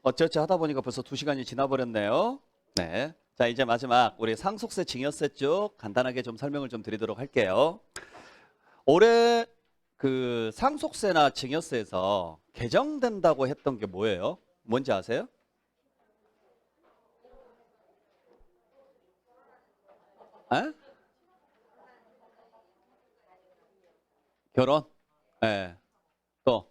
어쩌지 하다 보니까 벌써 2시간이 지나버렸네요. 네. 자, 이제 마지막 우리 상속세, 증여세 쪽 간단하게 좀 설명을 좀 드리도록 할게요. 올해 그 상속세나 증여세에서 개정된다고 했던 게 뭐예요? 뭔지 아세요? 에? 결혼? 예. 또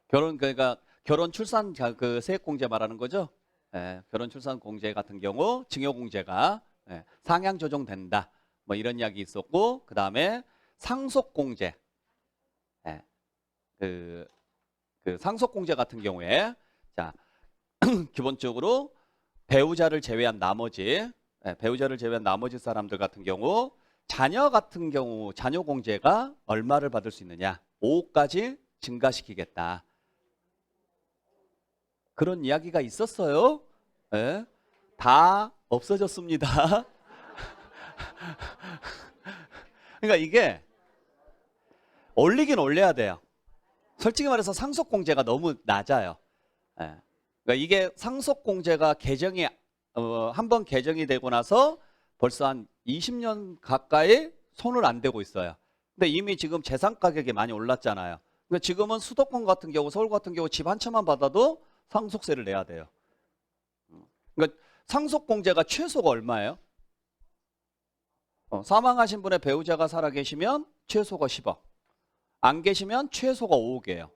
결혼 그러니까 결혼 출산 그 세액공제 말하는 거죠? 예. 결혼 출산 공제 같은 경우 증여공제가 상향 조정된다. 뭐 이런 이야기 있었고 그다음에 상속공제. 예. 그, 그 상속공제 같은 경우에 자 기본적으로 배우자를 제외한 나머지 배우자를 제외한 나머지 사람들 같은 경우 자녀 같은 경우 자녀 공제가 얼마를 받을 수 있느냐 5억까지 증가시키겠다 그런 이야기가 있었어요. 예? 다 없어졌습니다. 그러니까 이게 올리긴 올려야 돼요. 솔직히 말해서 상속공제가 너무 낮아요. 예. 그러니까 이게 상속공제가 개정이 한번 개정이 되고 나서 벌써 한 20년 가까이 손을 안 대고 있어요. 근데 이미 지금 재산 가격이 많이 올랐잖아요. 그러니까 지금은 수도권 같은 경우, 서울 같은 경우 집 한 채만 받아도 상속세를 내야 돼요. 그러니까 상속공제가 최소가 얼마예요? 사망하신 분의 배우자가 살아 계시면 최소가 10억. 안 계시면 최소가 5억이에요.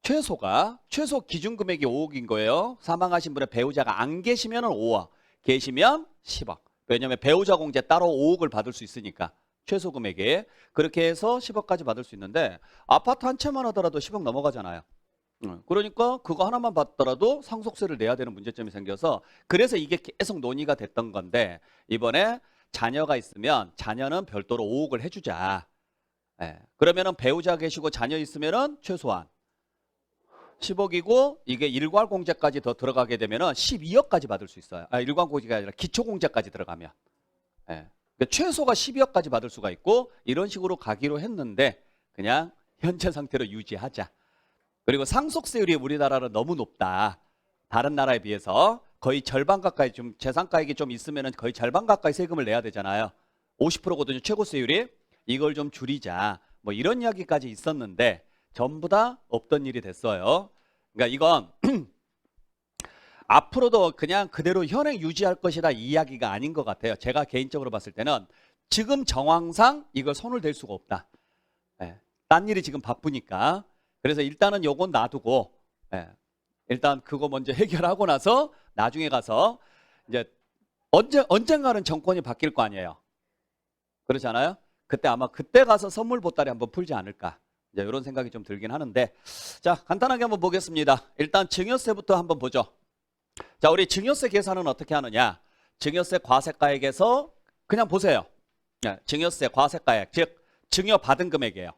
최소 기준 금액이 5억인 거예요. 사망하신 분의 배우자가 안 계시면 5억, 계시면 10억. 왜냐하면 배우자 공제 따로 5억을 받을 수 있으니까 최소 금액이 그렇게 해서 10억까지 받을 수 있는데 아파트 한 채만 하더라도 10억 넘어가잖아요. 그러니까 그거 하나만 받더라도 상속세를 내야 되는 문제점이 생겨서 그래서 이게 계속 논의가 됐던 건데 이번에 자녀가 있으면 자녀는 별도로 5억을 해주자. 그러면은 배우자 계시고 자녀 있으면은 최소한 10억이고 이게 일괄공제까지 더 들어가게 되면은 12억까지 받을 수 있어요. 일괄공제가 아니라 기초공제까지 들어가면. 그러니까 최소가 12억까지 받을 수가 있고 이런 식으로 가기로 했는데 그냥 현재 상태로 유지하자. 그리고 상속세율이 우리나라는 너무 높다. 다른 나라에 비해서 거의 절반 가까이 좀 재산가액이 좀 있으면은 거의 절반 가까이 세금을 내야 되잖아요. 50%거든요. 최고세율이. 이걸 좀 줄이자. 뭐 이런 이야기까지 있었는데 전부 다 없던 일이 됐어요. 그러니까 이건 앞으로도 그냥 그대로 현행 유지할 것이다 이 이야기가 아닌 것 같아요. 제가 개인적으로 봤을 때는 지금 정황상 이걸 손을 댈 수가 없다. 딴 일이 지금 바쁘니까. 그래서 일단은 요건 놔두고 일단 그거 먼저 해결하고 나서 나중에 가서 이제 언젠가는 정권이 바뀔 거 아니에요. 그렇지 않아요? 그때 아마 그때 가서 선물 보따리 한번 풀지 않을까. 이제 이런 생각이 좀 들긴 하는데 자 간단하게 한번 보겠습니다. 일단 증여세부터 한번 보죠. 자 우리 증여세 계산은 어떻게 하느냐. 증여세 과세가액에서 그냥 보세요. 증여세 과세가액 즉 증여받은 금액이에요.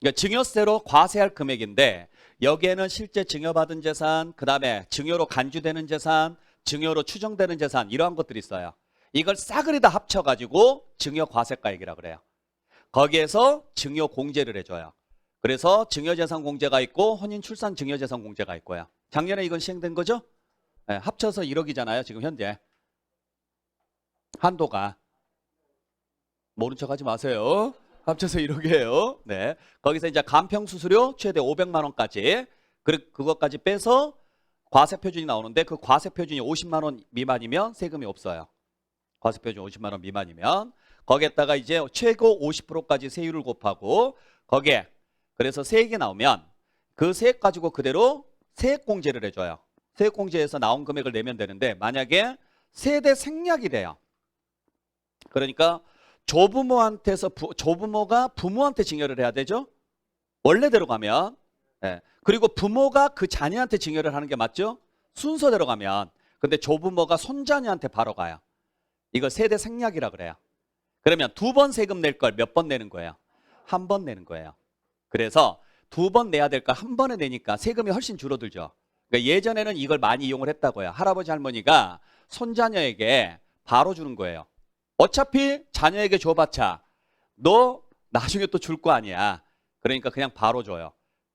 그러니까 증여세로 과세할 금액인데 여기에는 실제 증여받은 재산 그 다음에 증여로 간주되는 재산 증여로 추정되는 재산 이러한 것들이 있어요. 이걸 싸그리 다 합쳐가지고 증여과세가액이라고 그래요. 거기에서 증여공제를 해줘요. 그래서 증여재산공제가 있고 혼인출산 증여재산공제가 있고요. 작년에 이건 시행된 거죠? 합쳐서 1억이잖아요. 지금 현재. 한도가. 모른 척 하지 마세요. 합쳐서 1억이에요. 네. 거기서 이제 간평수수료 최대 500만 원까지 그것까지 빼서 과세표준이 나오는데 그 과세표준이 50만 원 미만이면 세금이 없어요. 과세표준 50만 원 미만이면 거기에다가 이제 최고 50%까지 세율을 곱하고 거기에 그래서 세액이 나오면 그 세액 가지고 그대로 세액공제를 해줘요. 세액공제에서 나온 금액을 내면 되는데 만약에 세대 생략이 돼요. 그러니까 조부모가 부모한테 증여를 해야 되죠. 원래대로 가면 그리고 부모가 그 자녀한테 증여를 하는 게 맞죠. 순서대로 가면 근데 조부모가 손자녀한테 바로 가요. 이걸 세대 생략이라 그래요. 그러면 2번 세금 낼 걸 몇 번 내는 거예요? 한 번 내는 거예요. 그래서 2번 내야 될 걸 한 번에 내니까 세금이 훨씬 줄어들죠. 그러니까 예전에는 이걸 많이 이용을 했다고요. 할아버지 할머니가 손자녀에게 바로 주는 거예요. 어차피 자녀에게 줘봤자 너 나중에 또 줄 거 아니야. 그러니까 그냥 바로 줘요.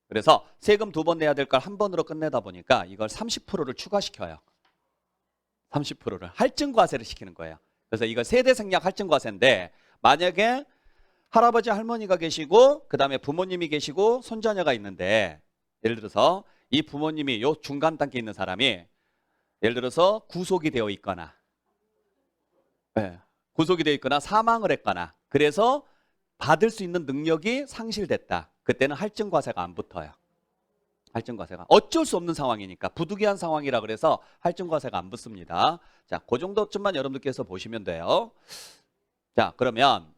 그래서 세금 2번 내야 될 걸 한 번으로 끝내다 보니까 이걸 30%를 추가시켜요. 30%를 할증과세를 시키는 거예요. 그래서 이거 세대생략 할증과세인데 만약에 할아버지 할머니가 계시고 그 다음에 부모님이 계시고 손자녀가 있는데 예를 들어서 이 부모님이 요 중간 단계에 있는 사람이 예를 들어서 구속이 되어 있거나 구속이 되어 있거나 사망을 했거나 그래서 받을 수 있는 능력이 상실됐다. 그때는 할증과세가 안 붙어요. 할증과세가 어쩔 수 없는 상황이니까 부득이한 상황이라 그래서 할증과세가 안 붙습니다. 자, 그 정도쯤만 여러분들께서 보시면 돼요. 자, 그러면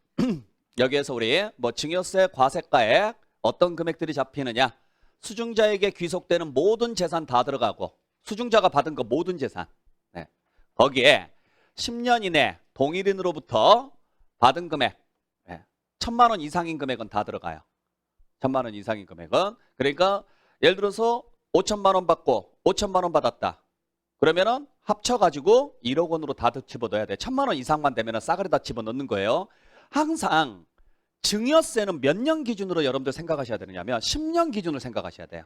여기에서 우리 뭐 증여세, 과세가액 어떤 금액들이 잡히느냐? 수중자에게 귀속되는 모든 재산 다 들어가고 수중자가 받은 거 모든 재산. 네. 거기에 10년 이내 동일인으로부터 받은 금액 1,000만 원 이상인 금액은 다 들어가요. 1,000만 원 이상인 금액은 그러니까 예를 들어서 5천만 원 받고 5천만 원 받았다. 그러면은 합쳐가지고 1억 원으로 다 집어넣어야 돼. 1,000만 원 이상만 되면은 싸그리 다 집어넣는 거예요. 항상 증여세는 몇 년 기준으로 여러분들 생각하셔야 되느냐면 10년 기준으로 생각하셔야 돼요.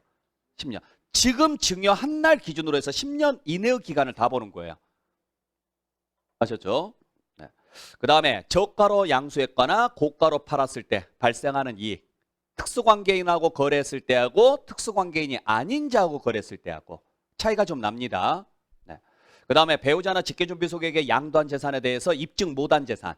10년. 지금 증여한 날 기준으로 해서 10년 이내의 기간을 다 보는 거예요. 아셨죠? 네. 그 다음에 저가로 양수했거나 고가로 팔았을 때 발생하는 이익. 특수관계인하고 거래했을 때하고 특수관계인이 아닌 자하고 거래했을 때하고 차이가 좀 납니다. 네. 그 다음에 배우자나 직계준비소득에게 양도한 재산에 대해서 입증 못한 재산.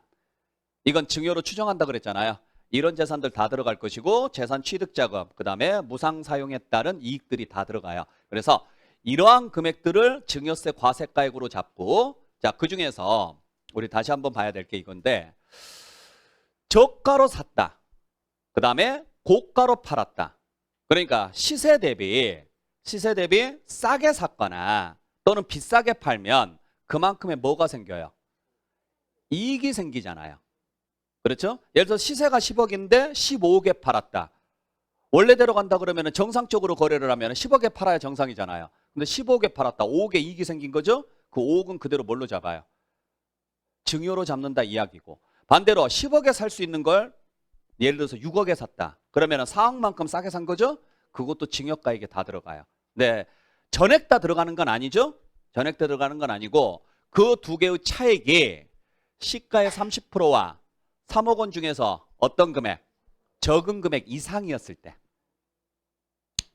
이건 증여로 추정한다 그랬잖아요. 이런 재산들 다 들어갈 것이고 재산 취득자금, 그 다음에 무상 사용에 따른 이익들이 다 들어가요. 그래서 이러한 금액들을 증여세 과세가액으로 잡고 자, 그중에서 우리 다시 한번 봐야 될 게 이건데 저가로 샀다. 그 다음에 고가로 팔았다. 그러니까 시세 대비 싸게 샀거나 또는 비싸게 팔면 그만큼의 뭐가 생겨요? 이익이 생기잖아요. 그렇죠? 예를 들어서 시세가 10억인데 15억에 팔았다. 원래대로 간다 그러면 정상적으로 거래를 하면 10억에 팔아야 정상이잖아요. 근데 15억에 팔았다. 5억에 이익이 생긴 거죠? 그 5억은 그대로 뭘로 잡아요? 증여로 잡는다 이야기고. 반대로 10억에 살 수 있는 걸 예를 들어서 6억에 샀다. 그러면 4억만큼 싸게 산 거죠? 그것도 증여가액에 다 들어가요. 네, 전액 다 들어가는 건 아니죠? 전액 다 들어가는 건 아니고 그 두 개의 차액이 시가의 30%와 3억 원 중에서 어떤 금액? 적은 금액 이상이었을 때.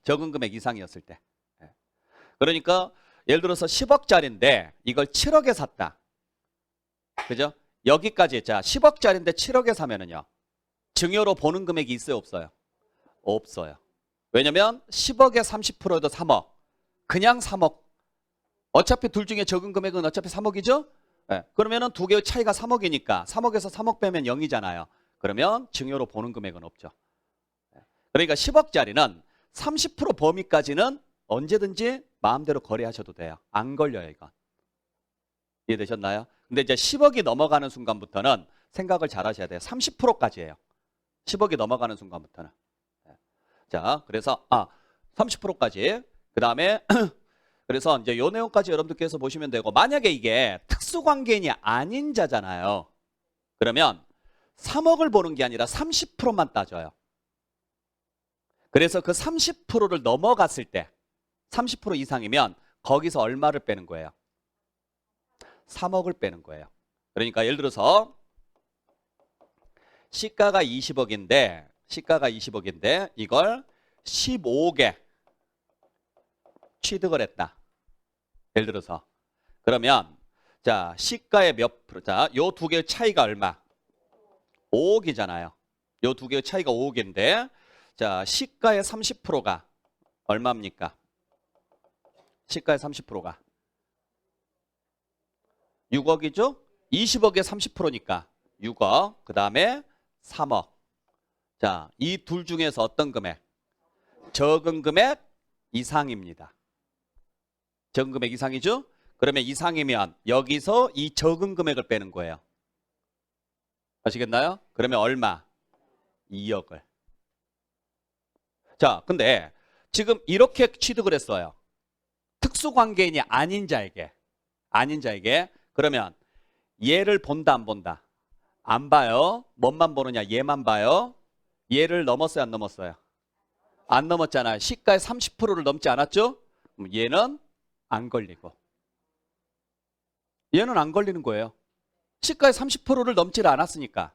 적은 금액 이상이었을 때. 그러니까 예를 들어서 10억짜리인데 이걸 7억에 샀다. 그죠? 여기까지 자 10억짜리인데 7억에 사면은요. 증여로 보는 금액이 있어요, 없어요? 없어요. 왜냐면 10억에 30%에도 3억. 그냥 3억. 어차피 둘 중에 적은 금액은 어차피 3억이죠? 네. 그러면은 두 개의 차이가 3억이니까 3억에서 3억 빼면 0이잖아요. 그러면 증여로 보는 금액은 없죠. 그러니까 10억짜리는 30% 범위까지는 언제든지 마음대로 거래하셔도 돼요. 안 걸려요, 이건. 이해되셨나요? 근데 이제 10억이 넘어가는 순간부터는 생각을 잘 하셔야 돼요. 30%까지예요. 10억이 넘어가는 순간부터는. 자, 그래서 30%까지. 그 다음에 그래서 이제 요 내용까지 여러분들께서 보시면 되고 만약에 이게 특수관계인이 아닌 자잖아요. 그러면 3억을 보는 게 아니라 30%만 따져요. 그래서 그 30%를 넘어갔을 때 30% 이상이면 거기서 얼마를 빼는 거예요? 3억을 빼는 거예요. 그러니까 예를 들어서 시가가 20억인데 이걸 15억에 취득을 했다. 예를 들어서 그러면 자 시가의 몇 프로? 자, 요 두 개의 차이가 얼마? 5억이잖아요. 요 두 개의 차이가 5억인데 자 시가의 30%가 얼마입니까? 시가의 30%가 6억이죠? 20억의 30%니까 6억. 그 다음에 3억. 자, 이 둘 중에서 어떤 금액? 적은 금액 이상입니다. 적은 금액 이상이죠? 그러면 이상이면 여기서 이 적은 금액을 빼는 거예요. 아시겠나요? 그러면 얼마? 2억을. 자, 근데 지금 이렇게 취득을 했어요. 특수관계인이 아닌 자에게. 그러면 얘를 본다 안 본다? 안 봐요. 뭔만 보느냐? 얘만 봐요. 얘를 넘었어요, 안 넘었어요? 안 넘었잖아요. 시가의 30%를 넘지 않았죠? 그럼 얘는 안 걸리고 얘는 안 걸리는 거예요. 시가의 30%를 넘지를 않았으니까.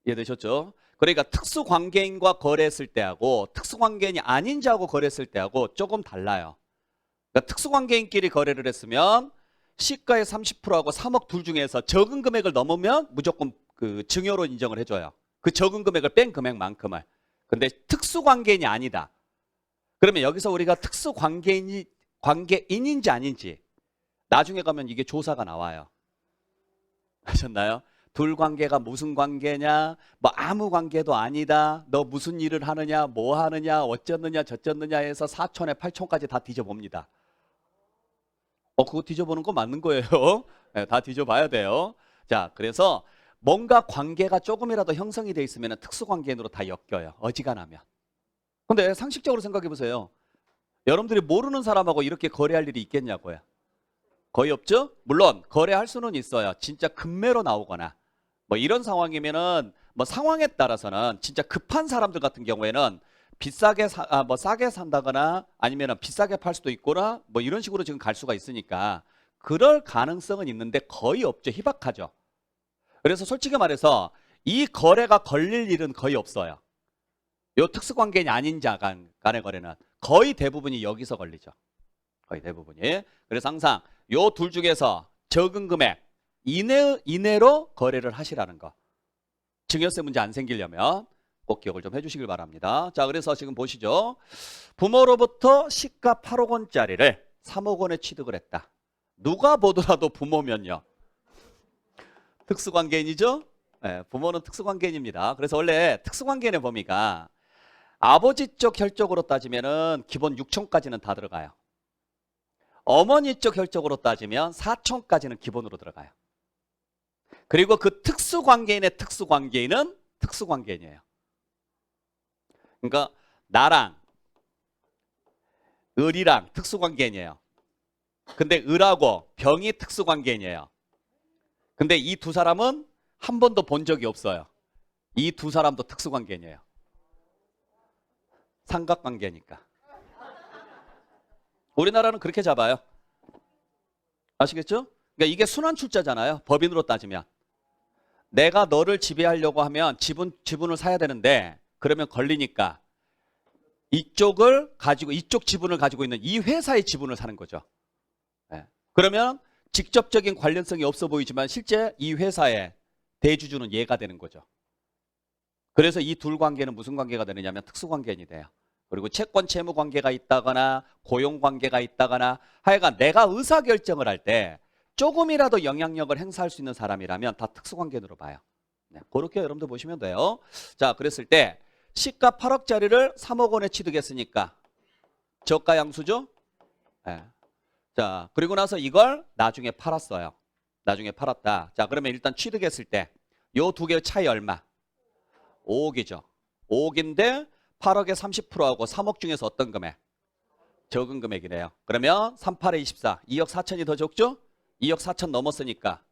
이해되셨죠? 그러니까 특수관계인과 거래했을 때하고 특수관계인이 아닌 자하고 거래했을 때하고 조금 달라요. 그러니까 특수관계인끼리 거래를 했으면 시가의 30%하고 3억 둘 중에서 적은 금액을 넘으면 무조건 그 증여로 인정을 해줘요. 그 적은 금액을 뺀 금액만큼을. 근데 특수관계인이 아니다. 그러면 여기서 우리가 관계인인지 아닌지 나중에 가면 이게 조사가 나와요. 아셨나요? 둘 관계가 무슨 관계냐, 뭐 아무 관계도 아니다, 너 무슨 일을 하느냐, 뭐 하느냐, 어쩌느냐, 저쩌느냐 해서 4촌에 8촌까지 다 뒤져봅니다. 그거 뒤져보는 거 맞는 거예요. 네, 다 뒤져봐야 돼요. 자, 그래서 뭔가 관계가 조금이라도 형성이 돼 있으면 특수관계인으로 다 엮여요. 어지간하면. 근데 상식적으로 생각해 보세요. 여러분들이 모르는 사람하고 이렇게 거래할 일이 있겠냐고요. 거의 없죠? 물론 거래할 수는 있어요. 진짜 급매로 나오거나 뭐 이런 상황이면은 뭐 상황에 따라서는 진짜 급한 사람들 같은 경우에는 비싸게 뭐 싸게 산다거나 아니면은 비싸게 팔 수도 있거나 뭐 이런 식으로 지금 갈 수가 있으니까 그럴 가능성은 있는데 거의 없죠. 희박하죠. 그래서 솔직히 말해서 이 거래가 걸릴 일은 거의 없어요. 요 특수관계인이 아닌 자 간의 거래는 거의 대부분이 여기서 걸리죠. 거의 대부분이. 그래서 항상 요 둘 중에서 적은 금액 이내로 거래를 하시라는 거. 증여세 문제 안 생기려면 꼭 기억을 좀 해주시길 바랍니다. 자, 그래서 지금 보시죠. 부모로부터 시가 8억 원짜리를 3억 원에 취득을 했다. 누가 보더라도 부모면요. 특수관계인이죠? 네, 부모는 특수관계인입니다. 그래서 원래 특수관계인의 범위가 아버지 쪽 혈족으로 따지면은 기본 6촌까지는 다 들어가요. 어머니 쪽 혈족으로 따지면 4촌까지는 기본으로 들어가요. 그리고 그 특수관계인의 특수관계인은 특수관계인이에요. 그러니까 나랑 을이랑 특수관계인이에요. 근데 을하고 병이 특수관계인이에요. 근데 이 두 사람은 한 번도 본 적이 없어요. 이 두 사람도 특수관계인이에요. 삼각관계니까. 우리나라는 그렇게 잡아요. 아시겠죠? 그러니까 이게 순환출자잖아요. 법인으로 따지면. 내가 너를 지배하려고 하면 지분을 사야 되는데 그러면 걸리니까 이쪽 지분을 가지고 있는 이 회사의 지분을 사는 거죠. 네. 그러면 직접적인 관련성이 없어 보이지만 실제 이 회사의 대주주는 얘가 되는 거죠. 그래서 이 둘 관계는 무슨 관계가 되느냐면 특수관계인이 돼요. 그리고 채권 채무 관계가 있다거나 고용 관계가 있다거나 하여간 내가 의사결정을 할 때 조금이라도 영향력을 행사할 수 있는 사람이라면 다 특수관계인으로 봐요. 네, 그렇게 여러분들 보시면 돼요. 자, 그랬을 때 시가 8억짜리를 3억 원에 취득했으니까 저가양수죠? 네. 자, 그리고 나서 이걸 나중에 팔았어요. 나중에 팔았다. 자, 그러면 일단 취득했을 때 요 두 개의 차이 얼마? 5억이죠. 5억인데 8억에 30%하고 3억 중에서 어떤 금액? 적은 금액이래요. 그러면 38에 24, 2억 4천이 더 적죠? 2억 4천 넘었으니까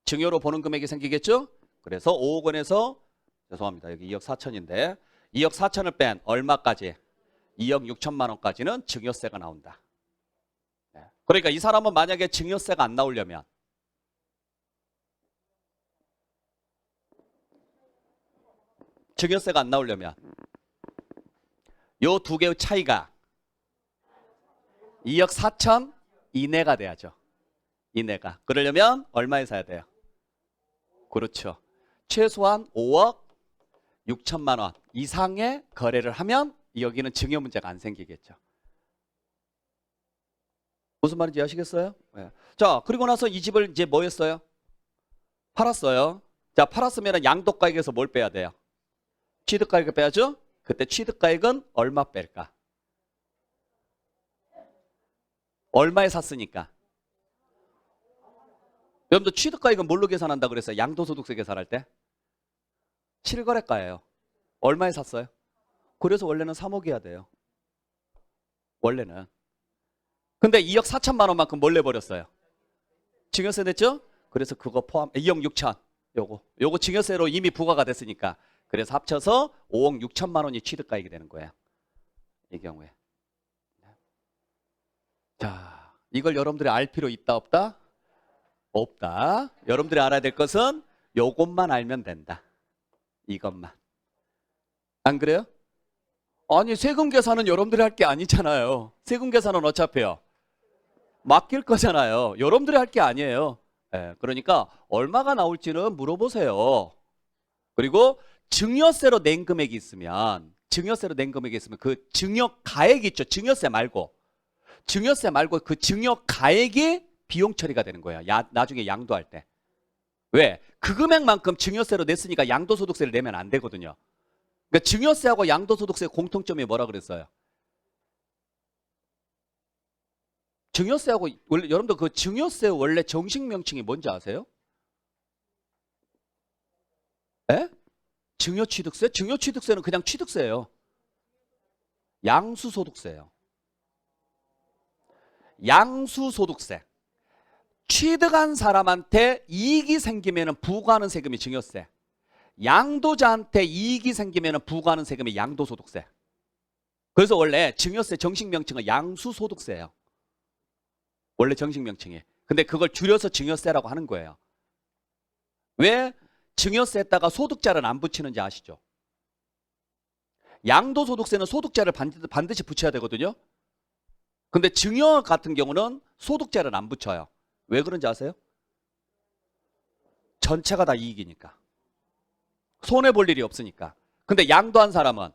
증여로 보는 금액이 생기겠죠? 그래서 5억 원에서 죄송합니다. 여기 2억 4천인데 2억 4천을 뺀 얼마까지? 2억 6천만 원까지는 증여세가 나온다. 그러니까 이 사람은 만약에 증여세가 안 나오려면 증여세가 안 나오려면 요 두 개의 차이가 2억 4천 이내가 돼야죠. 이내가. 그러려면 얼마에 사야 돼요? 그렇죠. 최소한 5억 6천만 원 이상의 거래를 하면 여기는 증여 문제가 안 생기겠죠. 무슨 말인지 아시겠어요? 네. 자, 그리고 나서 이 집을 이제 뭐 했어요? 팔았어요. 자, 팔았으면 양도가액에서 뭘 빼야 돼요? 취득가액을 빼야죠? 그때 취득가액은 얼마 뺄까? 얼마에 샀으니까? 여러분들 취득가액은 뭘로 계산한다 그랬어요? 양도소득세 계산할 때? 실거래가예요. 얼마에 샀어요? 그래서 원래는 3억이어야 돼요. 원래는. 근데 2억 4천만 원만큼 뭘 내버렸어요? 증여세 냈죠? 그래서 그거 포함 2억 6천 요거 증여세로 이미 부과가 됐으니까 그래서 합쳐서 5억 6천만 원이 취득가액이 되는 거예요. 이 경우에. 자, 이걸 여러분들이 알 필요 있다 없다? 없다. 여러분들이 알아야 될 것은 요것만 알면 된다. 이것만. 안 그래요? 아니, 세금 계산은 여러분들이 할 게 아니잖아요. 세금 계산은 어차피요. 맡길 거잖아요. 여러분들이 할 게 아니에요. 예, 그러니까 얼마가 나올지는 물어보세요. 그리고 증여세로 낸 금액이 있으면 그 증여가액이 있죠. 증여세 말고 그 증여가액이 비용 처리가 되는 거예요. 나중에 양도할 때. 왜? 그 금액만큼 증여세로 냈으니까 양도소득세를 내면 안 되거든요. 그러니까 증여세하고 양도소득세의 공통점이 뭐라 그랬어요? 증여세하고 원래 여러분들 그 증여세 원래 정식 명칭이 뭔지 아세요? 에? 증여취득세? 증여취득세는 그냥 취득세예요. 양수소득세예요. 양수소득세. 취득한 사람한테 이익이 생기면 부과하는 세금이 증여세. 양도자한테 이익이 생기면 부과하는 세금이 양도소득세. 그래서 원래 증여세 정식 명칭은 양수소득세예요. 원래 정식 명칭이. 근데 그걸 줄여서 증여세라고 하는 거예요. 왜 증여세에다가 소득자를 안 붙이는지 아시죠? 양도소득세는 소득자를 반드시 붙여야 되거든요. 근데 증여 같은 경우는 소득자를 안 붙여요. 왜 그런지 아세요? 전체가 다 이익이니까. 손해볼 일이 없으니까. 근데 양도한 사람은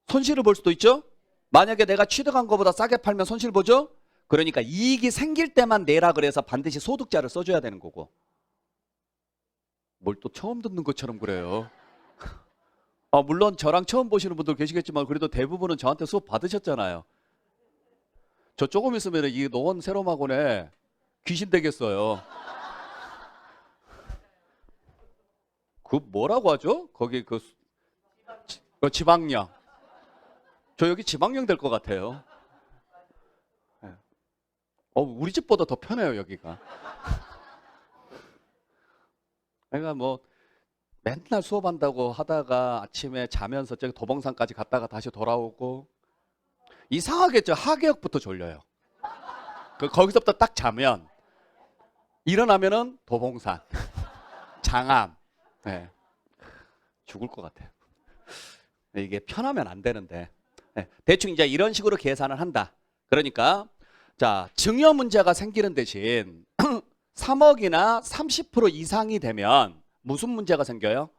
손실을 볼 수도 있죠? 만약에 내가 취득한 것보다 싸게 팔면 손실 보죠? 그러니까 이익이 생길 때만 내라 그래서 반드시 소득자를 써줘야 되는 거고. 뭘 또 처음 듣는 것처럼 그래요. 물론 저랑 처음 보시는 분들 계시겠지만 그래도 대부분은 저한테 수업 받으셨잖아요. 저 조금 있으면 이 노원 세롬학원에 귀신 되겠어요. 그 뭐라고 하죠? 거기 그 지방령. 저 여기 지방령 될 것 같아요. 우리 집보다 더 편해요, 여기가. 그러니까 뭐 맨날 수업한다고 하다가 아침에 자면서 저기 도봉산까지 갔다가 다시 돌아오고 이상하게 저 하계역부터 졸려요. 거기서부터 딱 자면 일어나면은 도봉산, 장암. 네. 죽을 것 같아요. 이게 편하면 안 되는데. 네. 대충 이제 이런 식으로 계산을 한다. 그러니까 자, 증여 문제가 생기는 대신 3억이나 30% 이상이 되면 무슨 문제가 생겨요?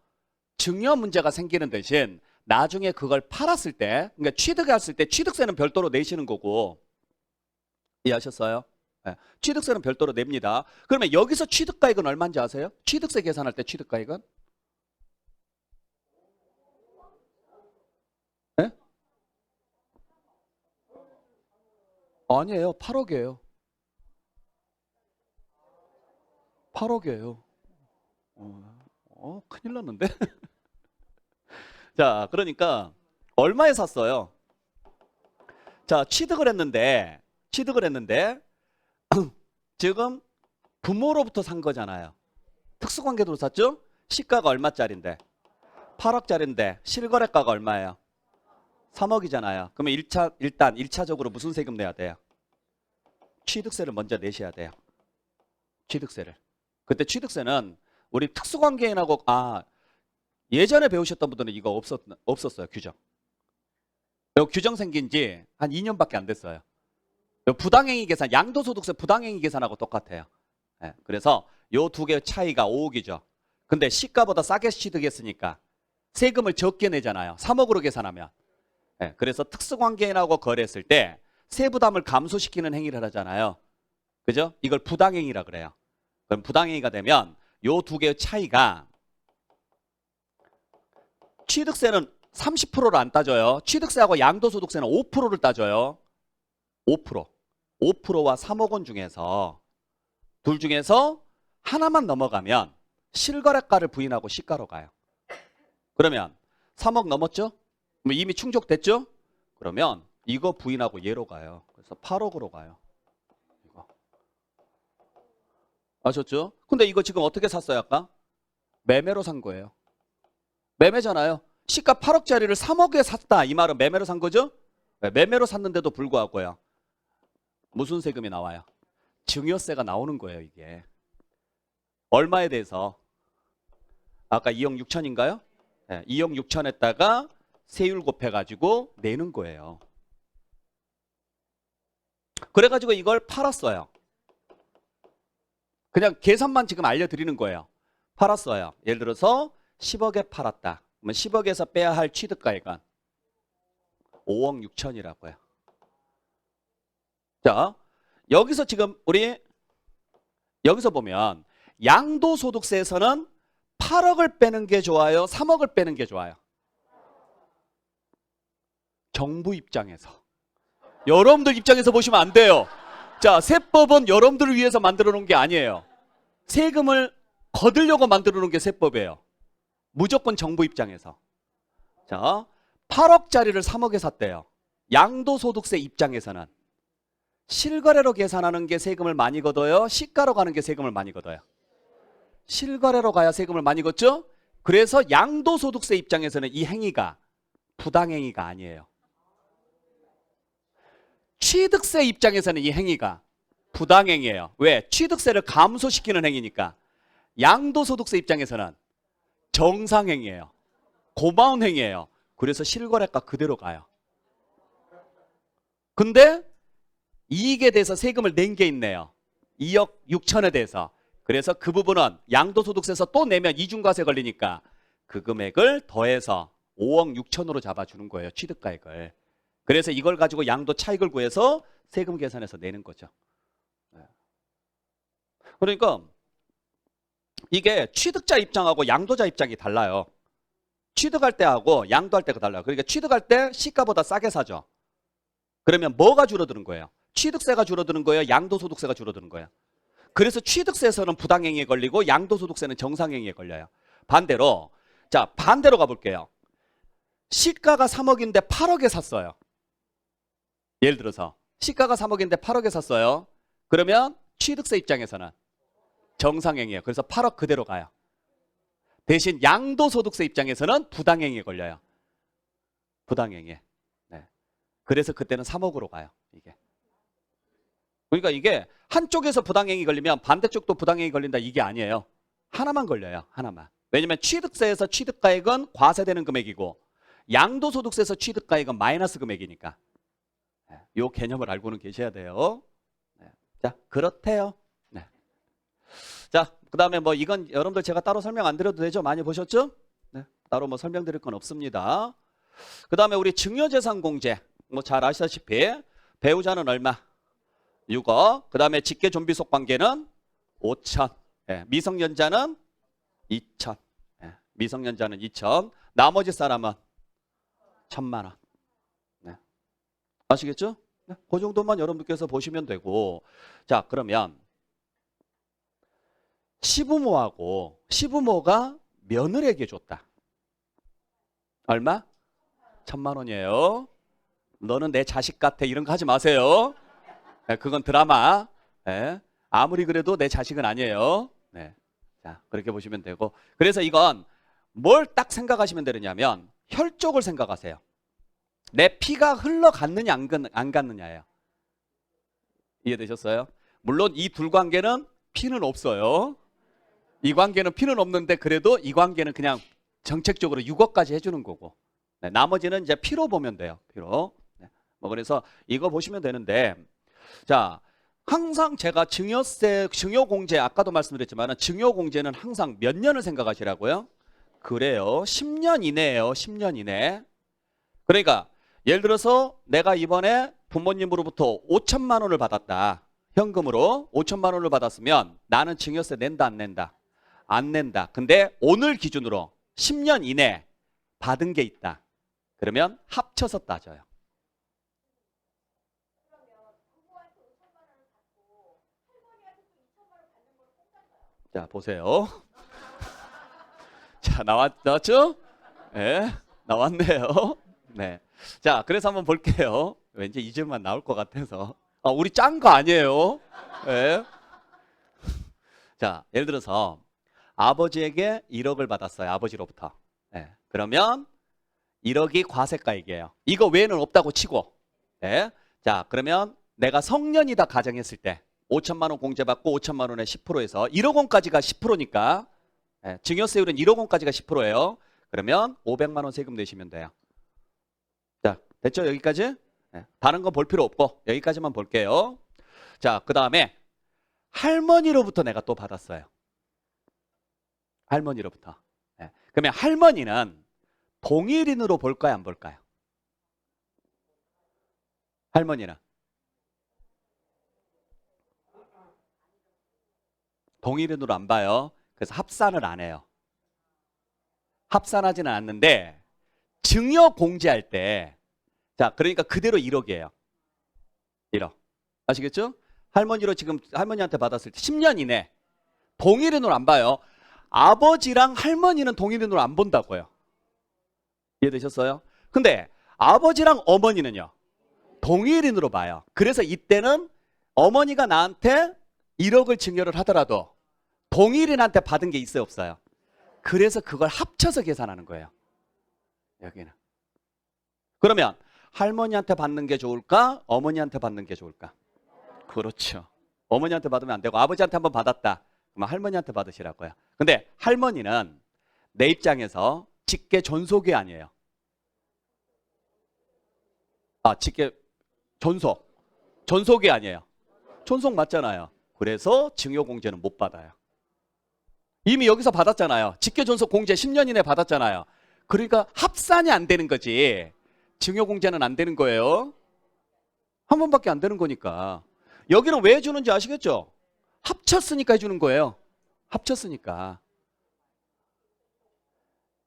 증여 문제가 생기는 대신 나중에 그걸 팔았을 때, 그러니까 취득했을 때 취득세는 별도로 내시는 거고. 이해하셨어요? 네. 취득세는 별도로 냅니다. 그러면 여기서 취득가액은 얼마인지 아세요? 취득세 계산할 때 취득가액은? 네? 아니에요. 8억이에요. 8억이에요. 큰일 났는데? 자, 그러니까 얼마에 샀어요? 자, 취득을 했는데 지금 부모로부터 산 거잖아요. 특수관계도로 샀죠? 시가가 얼마짜린데? 8억짜린데 실거래가가 얼마예요? 3억이잖아요. 그러면 일단 1차적으로 무슨 세금 내야 돼요? 취득세를 먼저 내셔야 돼요. 취득세를. 그때 취득세는 우리 특수관계인하고 예전에 배우셨던 분들은 이거 없었어요. 규정. 요 규정 생긴 지 한 2년밖에 안 됐어요. 요 부당행위 계산, 양도소득세 부당행위 계산하고 똑같아요. 네, 그래서 요 두 개의 차이가 5억이죠. 근데 시가보다 싸게 취득했으니까 세금을 적게 내잖아요. 3억으로 계산하면. 네, 그래서 특수관계인하고 거래했을 때 세부담을 감소시키는 행위를 하잖아요. 그죠? 이걸 부당행위라 그래요. 그럼 부당행위가 되면 요 두 개의 차이가 취득세는 30%를 안 따져요. 취득세하고 양도소득세는 5%를 따져요. 5%. 5%와 3억 원 중에서 둘 중에서 하나만 넘어가면 실거래가를 부인하고 시가로 가요. 그러면 3억 넘었죠? 그럼 이미 충족됐죠? 그러면 이거 부인하고 얘로 가요. 그래서 8억으로 가요. 이거. 아셨죠? 근데 이거 지금 어떻게 샀어요, 아까? 매매로 산 거예요. 매매잖아요. 시가 8억짜리를 3억에 샀다. 이 말은 매매로 산 거죠? 네, 매매로 샀는데도 불구하고요. 무슨 세금이 나와요? 증여세가 나오는 거예요, 이게. 얼마에 대해서? 아까 2억 6천인가요? 네, 2억 6천에다가 세율 곱해가지고 내는 거예요. 그래가지고 이걸 팔았어요. 그냥 계산만 지금 알려드리는 거예요. 팔았어요. 예를 들어서 10억에 팔았다. 그러면 10억에서 빼야 할 취득가액은 5억 6천이라고요. 자, 여기서 지금 우리 여기서 보면 양도소득세에서는 8억을 빼는 게 좋아요? 3억을 빼는 게 좋아요? 정부 입장에서. 여러분들 입장에서 보시면 안 돼요. 자, 세법은 여러분들을 위해서 만들어 놓은 게 아니에요. 세금을 거두려고 만들어 놓은 게 세법이에요. 무조건 정부 입장에서. 자, 8억짜리를 3억에 샀대요. 양도소득세 입장에서는 실거래로 계산하는 게 세금을 많이 걷어요? 시가로 가는 게 세금을 많이 걷어요? 실거래로 가야 세금을 많이 걷죠? 그래서 양도소득세 입장에서는 이 행위가 부당행위가 아니에요. 취득세 입장에서는 이 행위가 부당행위예요. 왜? 취득세를 감소시키는 행위니까. 양도소득세 입장에서는 정상행위예요. 고마운 행위예요. 그래서 실거래가 그대로 가요. 근데 이익에 대해서 세금을 낸 게 있네요. 2억 6천에 대해서. 그래서 그 부분은 양도소득세에서 또 내면 이중과세 걸리니까 그 금액을 더해서 5억 6천으로 잡아주는 거예요. 취득가액을. 그래서 이걸 가지고 양도 차익을 구해서 세금 계산해서 내는 거죠. 그러니까 이게 취득자 입장하고 양도자 입장이 달라요. 취득할 때하고 양도할 때가 달라요. 그러니까 취득할 때 시가보다 싸게 사죠. 그러면 뭐가 줄어드는 거예요? 취득세가 줄어드는 거예요? 양도소득세가 줄어드는 거예요? 그래서 취득세에서는 부당행위에 걸리고 양도소득세는 정상행위에 걸려요. 반대로, 자, 반대로 가볼게요. 시가가 3억인데 8억에 샀어요. 예를 들어서 시가가 3억인데 8억에 샀어요. 그러면 취득세 입장에서는 정상행위예요. 그래서 8억 그대로 가요. 대신 양도소득세 입장에서는 부당행위에 걸려요. 부당행위에. 네. 그래서 그때는 3억으로 가요. 이게. 그러니까 이게 한쪽에서 부당행위 걸리면 반대쪽도 부당행위 걸린다 이게 아니에요. 하나만 걸려요. 하나만. 왜냐면 취득세에서 취득가액은 과세되는 금액이고 양도소득세에서 취득가액은 마이너스 금액이니까. 이 개념을 알고는 계셔야 돼요. 자, 그렇대요. 네. 자, 그 다음에 뭐 이건 여러분들 제가 따로 설명 안 드려도 되죠? 많이 보셨죠? 네. 따로 뭐 설명드릴 건 없습니다. 그 다음에 우리 증여재산공제. 뭐 잘 아시다시피 배우자는 얼마? 6억. 그 다음에 직계존비속관계는 5천. 네. 미성년자는 2천. 네. 미성년자는 2천. 나머지 사람은 1,000만 원. 네. 아시겠죠? 네. 그 정도만 여러분들께서 보시면 되고. 자, 그러면 시부모가 며느리에게 줬다. 얼마? 1,000만 원이에요. 너는 내 자식 같아. 이런 거 하지 마세요. 네, 그건 드라마. 네. 아무리 그래도 내 자식은 아니에요. 네. 자, 그렇게 보시면 되고. 그래서 이건 뭘 딱 생각하시면 되느냐면 혈족을 생각하세요. 내 피가 흘러갔느냐 안 갔느냐예요. 이해되셨어요? 물론 이 둘 관계는 피는 없어요. 이 관계는 피는 없는데 그래도 이 관계는 그냥 정책적으로 6억까지 해주는 거고. 네, 나머지는 이제 피로 보면 돼요. 피로. 네, 뭐 그래서 이거 보시면 되는데, 자, 항상 제가 증여공제 아까도 말씀드렸지만 증여공제는 항상 몇 년을 생각하시라고요? 그래요. 10년 이내예요. 10년 이내. 그러니까 예를 들어서 내가 이번에 부모님으로부터 5천만 원을 받았다. 현금으로 5천만 원을 받았으면 나는 증여세 낸다 안 낸다? 안 낸다. 근데 오늘 기준으로 10년 이내 받은 게 있다. 그러면 합쳐서 따져요. 자, 보세요. 자, 나왔죠? 네, 나왔네요. 네. 자, 그래서 한번 볼게요. 왠지 이 질문 나올 것 같아서. 우리 짠 거 아니에요. 네. 자, 예를 들어서 아버지에게 1억을 받았어요. 아버지로부터. 네. 그러면 1억이 과세가액이에요. 이거 외에는 없다고 치고. 네. 자, 그러면 내가 성년이다 가정했을 때 5천만 원 공제받고 5천만 원에 10%에서 1억 원까지가 10%니까 증여세율은 1억 원까지가 10%예요. 그러면 500만 원 세금 내시면 돼요. 자, 됐죠? 여기까지? 다른 건 볼 필요 없고 여기까지만 볼게요. 자, 그 다음에 할머니로부터 내가 또 받았어요. 할머니로부터. 그러면 할머니는 동일인으로 볼까요? 안 볼까요? 할머니는 동일인으로 안 봐요. 그래서 합산을 안 해요. 합산하지는 않는데 증여 공제할 때, 자, 그러니까 그대로 1억이에요. 1억. 아시겠죠? 할머니로 지금 할머니한테 받았을 때 10년 이내 동일인으로 안 봐요. 아버지랑 할머니는 동일인으로 안 본다고요. 이해되셨어요? 근데 아버지랑 어머니는요, 동일인으로 봐요. 그래서 이때는 어머니가 나한테 1억을 증여를 하더라도 동일인한테 받은 게 있어요, 없어요? 그래서 그걸 합쳐서 계산하는 거예요. 여기는. 그러면 할머니한테 받는 게 좋을까? 어머니한테 받는 게 좋을까? 그렇죠. 어머니한테 받으면 안 되고 아버지한테 한번 받았다. 그러면 할머니한테 받으시라고요. 근데 할머니는 내 입장에서 직계 존속이 아니에요. 아, 직계 존속. 존속이 아니에요. 존속 맞잖아요. 그래서 증여공제는 못 받아요. 이미 여기서 받았잖아요. 직계 존속 공제 10년 이내 받았잖아요. 그러니까 합산이 안 되는 거지. 증여공제는 안 되는 거예요. 한 번밖에 안 되는 거니까. 여기는 왜 주는지 아시겠죠? 합쳤으니까 해주는 거예요. 합쳤으니까.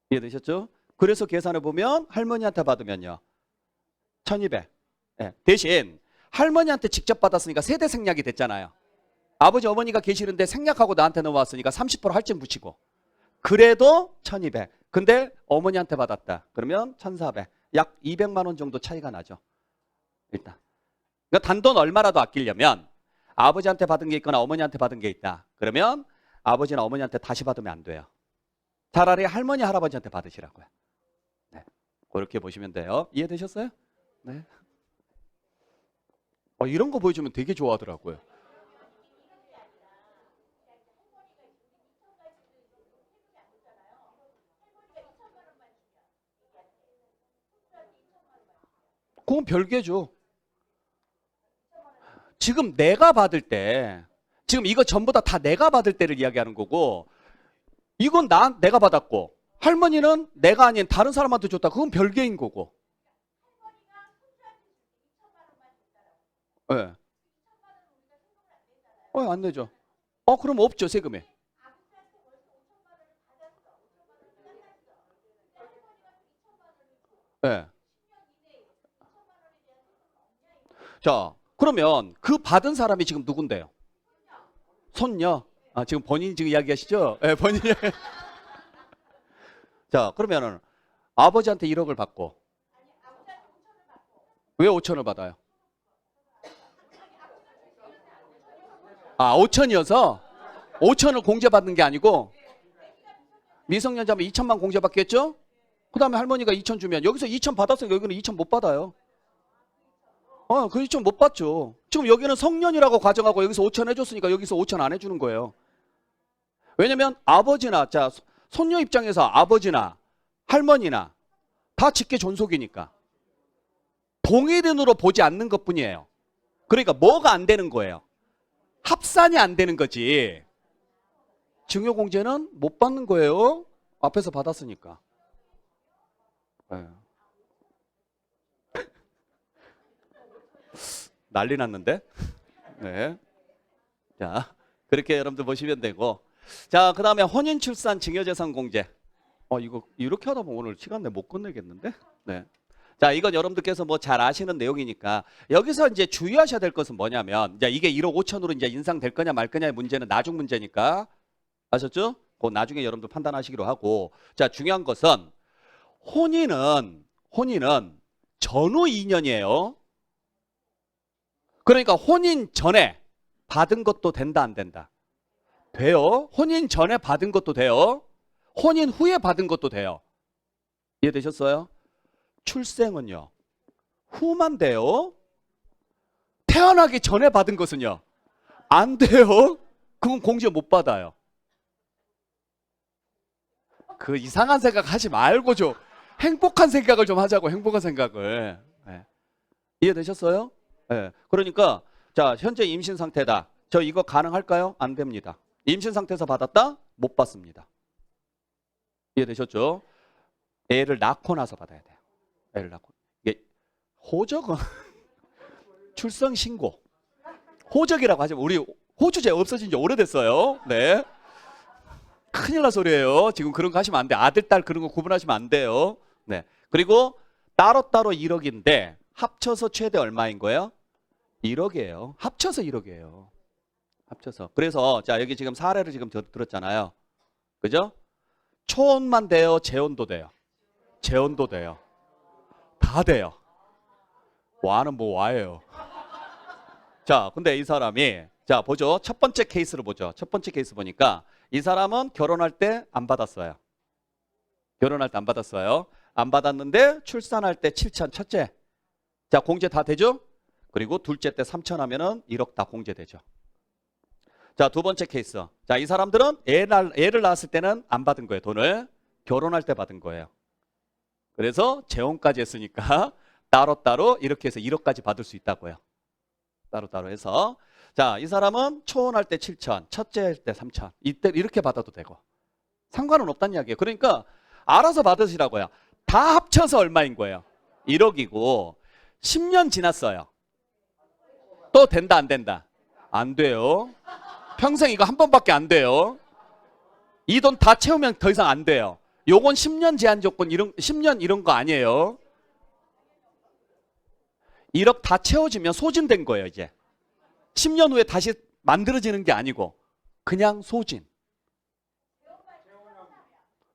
이해되셨죠? 그래서 계산해 보면 할머니한테 받으면요, 1200. 대신 할머니한테 직접 받았으니까 세대 생략이 됐잖아요. 아버지 어머니가 계시는데 생략하고 나한테 넘어왔으니까 30% 할증 붙이고. 그래도 1200. 근데 어머니한테 받았다. 그러면 1400. 약 200만 원 정도 차이가 나죠. 일단. 그러니까 단돈 얼마라도 아끼려면 아버지한테 받은 게 있거나 어머니한테 받은 게 있다. 그러면 아버지나 어머니한테 다시 받으면 안 돼요. 차라리 할머니, 할아버지한테 받으시라고요. 네. 그렇게 보시면 돼요. 이해되셨어요? 네. 이런 거 보여주면 되게 좋아하더라고요. 그건 별개죠. 지금 내가 받을 때, 지금 이거 전부 다 내가 받을 때를 이야기하는 거고, 이건 내가 받았고, 할머니는 내가 아닌 다른 사람한테 줬다. 그건 별개인 거고. 네. 안 내죠. 그럼 없죠, 세금에. 네. 자, 그러면 그 받은 사람이 지금 누군데요? 손녀. 지금 본인이 지금 이야기하시죠? 네, 본인이. 자, 그러면은 아버지한테 1억을 받고 왜 5천을 받아요? 5천이어서 5천을 공제받는 게 아니고 미성년자면 2천만 공제받겠죠? 그 다음에 할머니가 2천 주면 여기서 2천 받았으니까 여기는 2천 못 받아요. 그 2천 못 받죠. 지금 여기는 성년이라고 가정하고 여기서 5천 해줬으니까 여기서 5천 안 해주는 거예요. 왜냐면 아버지나, 자, 손녀 입장에서 아버지나 할머니나 다 직계 존속이니까 동일인으로 보지 않는 것 뿐이에요. 그러니까 뭐가 안 되는 거예요? 합산이 안 되는 거지. 증여공제는 못 받는 거예요. 앞에서 받았으니까. 네. 난리 났는데? 네. 자, 그렇게 여러분들 보시면 되고. 자, 그 다음에 혼인, 출산, 증여재산 공제. 이거 이렇게 하다 보면 오늘 시간 내 못 끝내겠는데? 네. 자, 이건 여러분들께서 뭐 잘 아시는 내용이니까 여기서 이제 주의하셔야 될 것은 뭐냐면, 이제 이게 1억 5천으로 이제 인상될 거냐 말 거냐의 문제는 나중 문제니까. 아셨죠? 그 나중에 여러분들 판단하시기로 하고. 자, 중요한 것은 혼인은 전후 2년이에요. 그러니까 혼인 전에 받은 것도 된다, 안 된다? 돼요. 혼인 전에 받은 것도 돼요. 혼인 후에 받은 것도 돼요. 이해되셨어요? 출생은요. 후만 돼요. 태어나기 전에 받은 것은요. 안 돼요. 그건 공제 못 받아요. 그 이상한 생각 하지 말고 좀 행복한 생각을 좀 하자고. 행복한 생각을. 네. 이해되셨어요? 네. 그러니까 자, 현재 임신 상태다. 저 이거 가능할까요? 안 됩니다. 임신 상태에서 받았다? 못 받습니다. 이해되셨죠? 애를 낳고 나서 받아야 돼요. 애를 낳고. 이게 호적은 출생 신고. 호적이라고 하지만 우리 호주제 없어진 지 오래됐어요. 네. 큰일 날 소리예요. 지금 그런 거 하시면 안 돼. 아들, 딸 그런 거 구분하시면 안 돼요. 네. 그리고 따로따로 1억인데 합쳐서 최대 얼마인 거예요? 1억이에요. 합쳐서 1억이에요. 합쳐서. 그래서 자, 여기 지금 사례를 지금 들었잖아요. 그죠? 초혼만 돼요? 재혼도 돼요? 재혼도 돼요. 다 돼요. 와는 뭐 와예요. 자, 근데 이 사람이 자, 보죠. 첫 번째 케이스를 보죠. 첫 번째 케이스 보니까 이 사람은 결혼할 때 안 받았어요. 결혼할 때 안 받았어요. 안 받았는데 출산할 때 7천 첫째. 자, 공제 다 되죠? 그리고 둘째 때 3천 하면은 1억 다 공제되죠. 자, 두 번째 케이스. 자, 이 사람들은 애를 낳았을 때는 안 받은 거예요. 돈을. 결혼할 때 받은 거예요. 그래서 재혼까지 했으니까 따로따로 이렇게 해서 1억까지 받을 수 있다고요. 따로따로 해서. 자, 이 사람은 초혼할 때 7천, 첫째 할 때 3천. 이때 이렇게 받아도 되고. 상관은 없다는 이야기예요. 그러니까 알아서 받으시라고요. 다 합쳐서 얼마인 거예요? 1억이고 10년 지났어요. 또 된다 안 된다? 안 돼요. 평생 이거 한 번밖에 안 돼요. 이 돈 다 채우면 더 이상 안 돼요. 요건 10년 제한 조건 10년 이런 거 아니에요. 1억 다 채워지면 소진된 거예요, 이제. 10년 후에 다시 만들어지는 게 아니고 그냥 소진.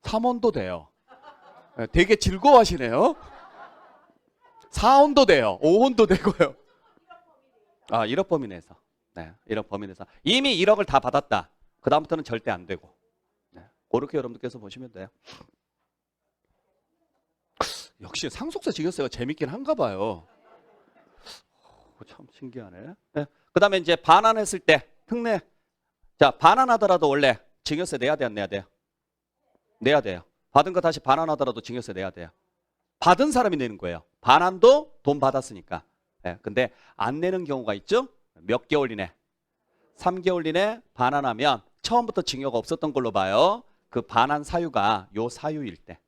3혼도 돼요. 되게 즐거워하시네요. 4혼도 돼요. 5혼도 되고요. 아, 1억 범위 내에서. 네, 1억 범위 내에서. 이미 1억을 다 받았다. 그 다음부터는 절대 안 되고. 네, 그렇게 여러분들께서 보시면 돼요. 역시 상속세 증여세가 재밌긴 한가 봐요. 참 신기하네. 네. 그 다음에 이제 반환했을 때 특례. 자, 반환하더라도 원래 증여세 내야 돼요, 안 내야 돼요? 내야 돼요. 받은 거 다시 반환하더라도 증여세 내야 돼요. 받은 사람이 내는 거예요. 반환도 돈 받았으니까. 네. 근데 안 내는 경우가 있죠? 몇 개월 이내? 3개월 이내 반환하면 처음부터 증여가 없었던 걸로 봐요. 그 반환 사유가 요 사유일 때.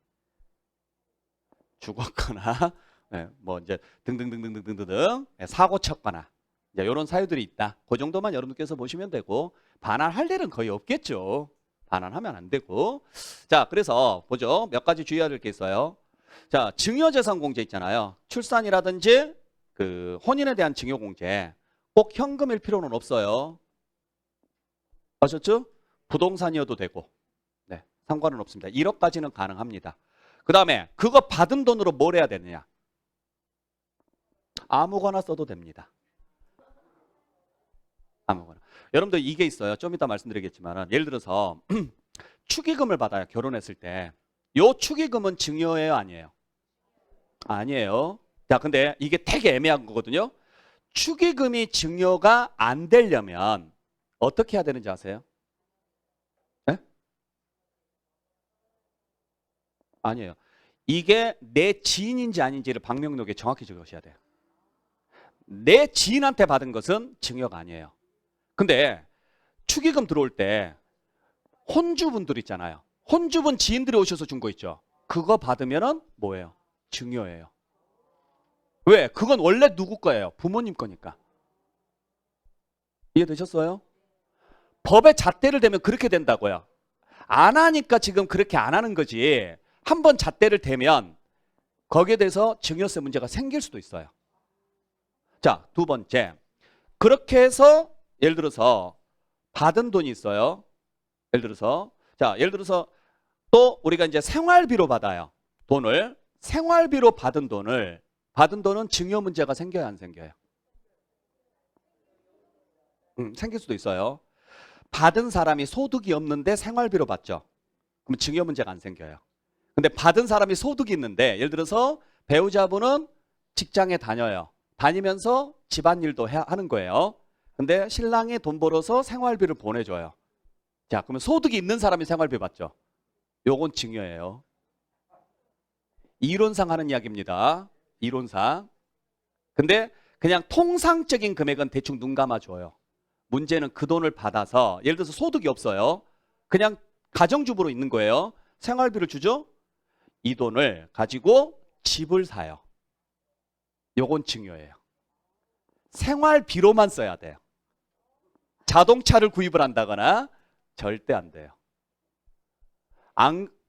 죽었거나 네, 뭐 이제 등등등등등등등 사고 쳤거나 이제 이런 사유들이 있다. 그 정도만 여러분께서 보시면 되고 반환할 일은 거의 없겠죠. 반환하면 안 되고. 자, 그래서 보죠. 몇 가지 주의해야 될 게 있어요. 자, 증여재산 공제 있잖아요. 출산이라든지 그 혼인에 대한 증여 공제 꼭 현금일 필요는 없어요. 아셨죠? 부동산이어도 되고 네, 상관은 없습니다. 1억까지는 가능합니다. 그 다음에 그거 받은 돈으로 뭘 해야 되느냐? 아무거나 써도 됩니다. 아무거나. 여러분들 이게 있어요. 좀 이따 말씀드리겠지만 예를 들어서 축의금을 받아요. 결혼했을 때. 요 축의금은 증여예요? 아니에요? 아니에요. 자, 근데 이게 되게 애매한 거거든요. 축의금이 증여가 안 되려면 어떻게 해야 되는지 아세요? 네? 아니에요. 이게 내 지인인지 아닌지를 방명록에 정확히 적으셔야 돼요. 내 지인한테 받은 것은 증여가 아니에요. 근데 축의금 들어올 때 혼주분들 있잖아요. 혼주분 지인들이 오셔서 준 거 있죠. 그거 받으면은 뭐예요? 증여예요. 왜? 그건 원래 누구 거예요? 부모님 거니까. 이해되셨어요? 법의 잣대를 대면 그렇게 된다고요. 안 하니까 지금 그렇게 안 하는 거지. 한번 잣대를 대면 거기에 대해서 증여세 문제가 생길 수도 있어요. 자, 두 번째. 그렇게 해서 예를 들어서 받은 돈이 있어요. 예를 들어서 예를 들어서 또 우리가 이제 생활비로 받아요. 돈을 생활비로 받은 돈은 증여 문제가 생겨요, 안 생겨요? 생길 수도 있어요. 받은 사람이 소득이 없는데 생활비로 받죠. 그럼 증여 문제가 안 생겨요. 근데 받은 사람이 소득이 있는데 예를 들어서 배우자분은 직장에 다녀요. 다니면서 집안일도 하는 거예요. 근데 신랑이 돈 벌어서 생활비를 보내줘요. 자, 그러면 소득이 있는 사람이 생활비 받죠. 요건 증여예요. 이론상 하는 이야기입니다. 이론상. 근데 그냥 통상적인 금액은 대충 눈 감아줘요. 문제는 그 돈을 받아서 예를 들어서 소득이 없어요. 그냥 가정주부로 있는 거예요. 생활비를 주죠. 이 돈을 가지고 집을 사요. 요건 증여예요. 생활비로만 써야 돼요. 자동차를 구입을 한다거나 절대 안 돼요.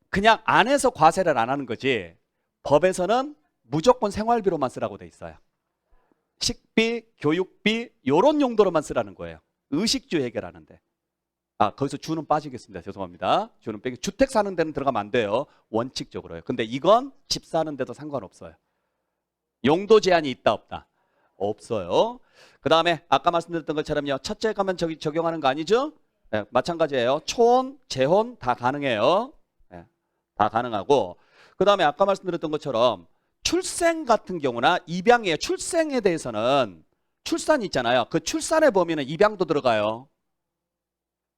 그냥 안에서 과세를 안 하는 거지 법에서는 무조건 생활비로만 쓰라고 돼 있어요. 식비, 교육비 이런 용도로만 쓰라는 거예요. 의식주 해결하는데. 거기서 주는 빠지겠습니다. 죄송합니다. 주는 빼기. 주택 사는 데는 들어가면 안 돼요. 원칙적으로요. 근데 이건 집 사는 데도 상관없어요. 용도 제한이 있다 없다? 없어요. 그 다음에 아까 말씀드렸던 것처럼요. 첫째 가면 적용하는 거 아니죠? 네, 마찬가지예요. 초혼, 재혼 다 가능해요. 네, 다 가능하고 그 다음에 아까 말씀드렸던 것처럼 출생 같은 경우나 입양이에요. 출생에 대해서는 출산 있잖아요. 그 출산의 범위는 입양도 들어가요.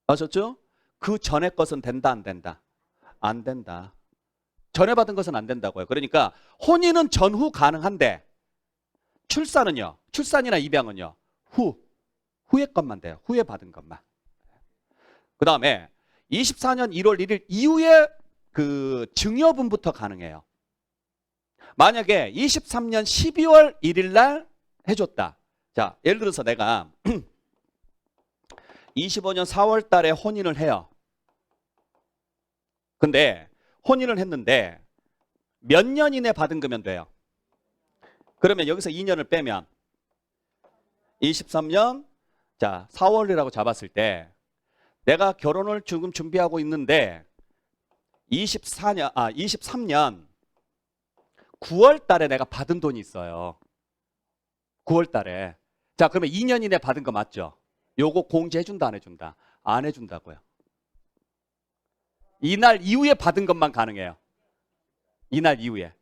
아셨죠? 그 전에 것은 된다 안 된다? 안 된다. 전에 받은 것은 안 된다고요. 그러니까 혼인은 전후 가능한데 출산은요. 출산이나 입양은요. 후의 것만 돼요. 후에 받은 것만. 그 다음에 24년 1월 1일 이후에 그 증여분부터 가능해요. 만약에 23년 12월 1일 날 해줬다. 자, 예를 들어서 내가 25년 4월 달에 혼인을 해요. 근데 혼인을 했는데 몇 년 이내 받은 거면 돼요. 그러면 여기서 2년을 빼면 23년 자 4월이라고 잡았을 때 내가 결혼을 지금 준비하고 있는데 23년 9월 달에 내가 받은 돈이 있어요. 9월 달에. 자, 그러면 2년 이내 받은 거 맞죠? 요거 공제해준다 안 해준다? 안 해준다고요. 이날 이후에 받은 것만 가능해요. 이날 이후에.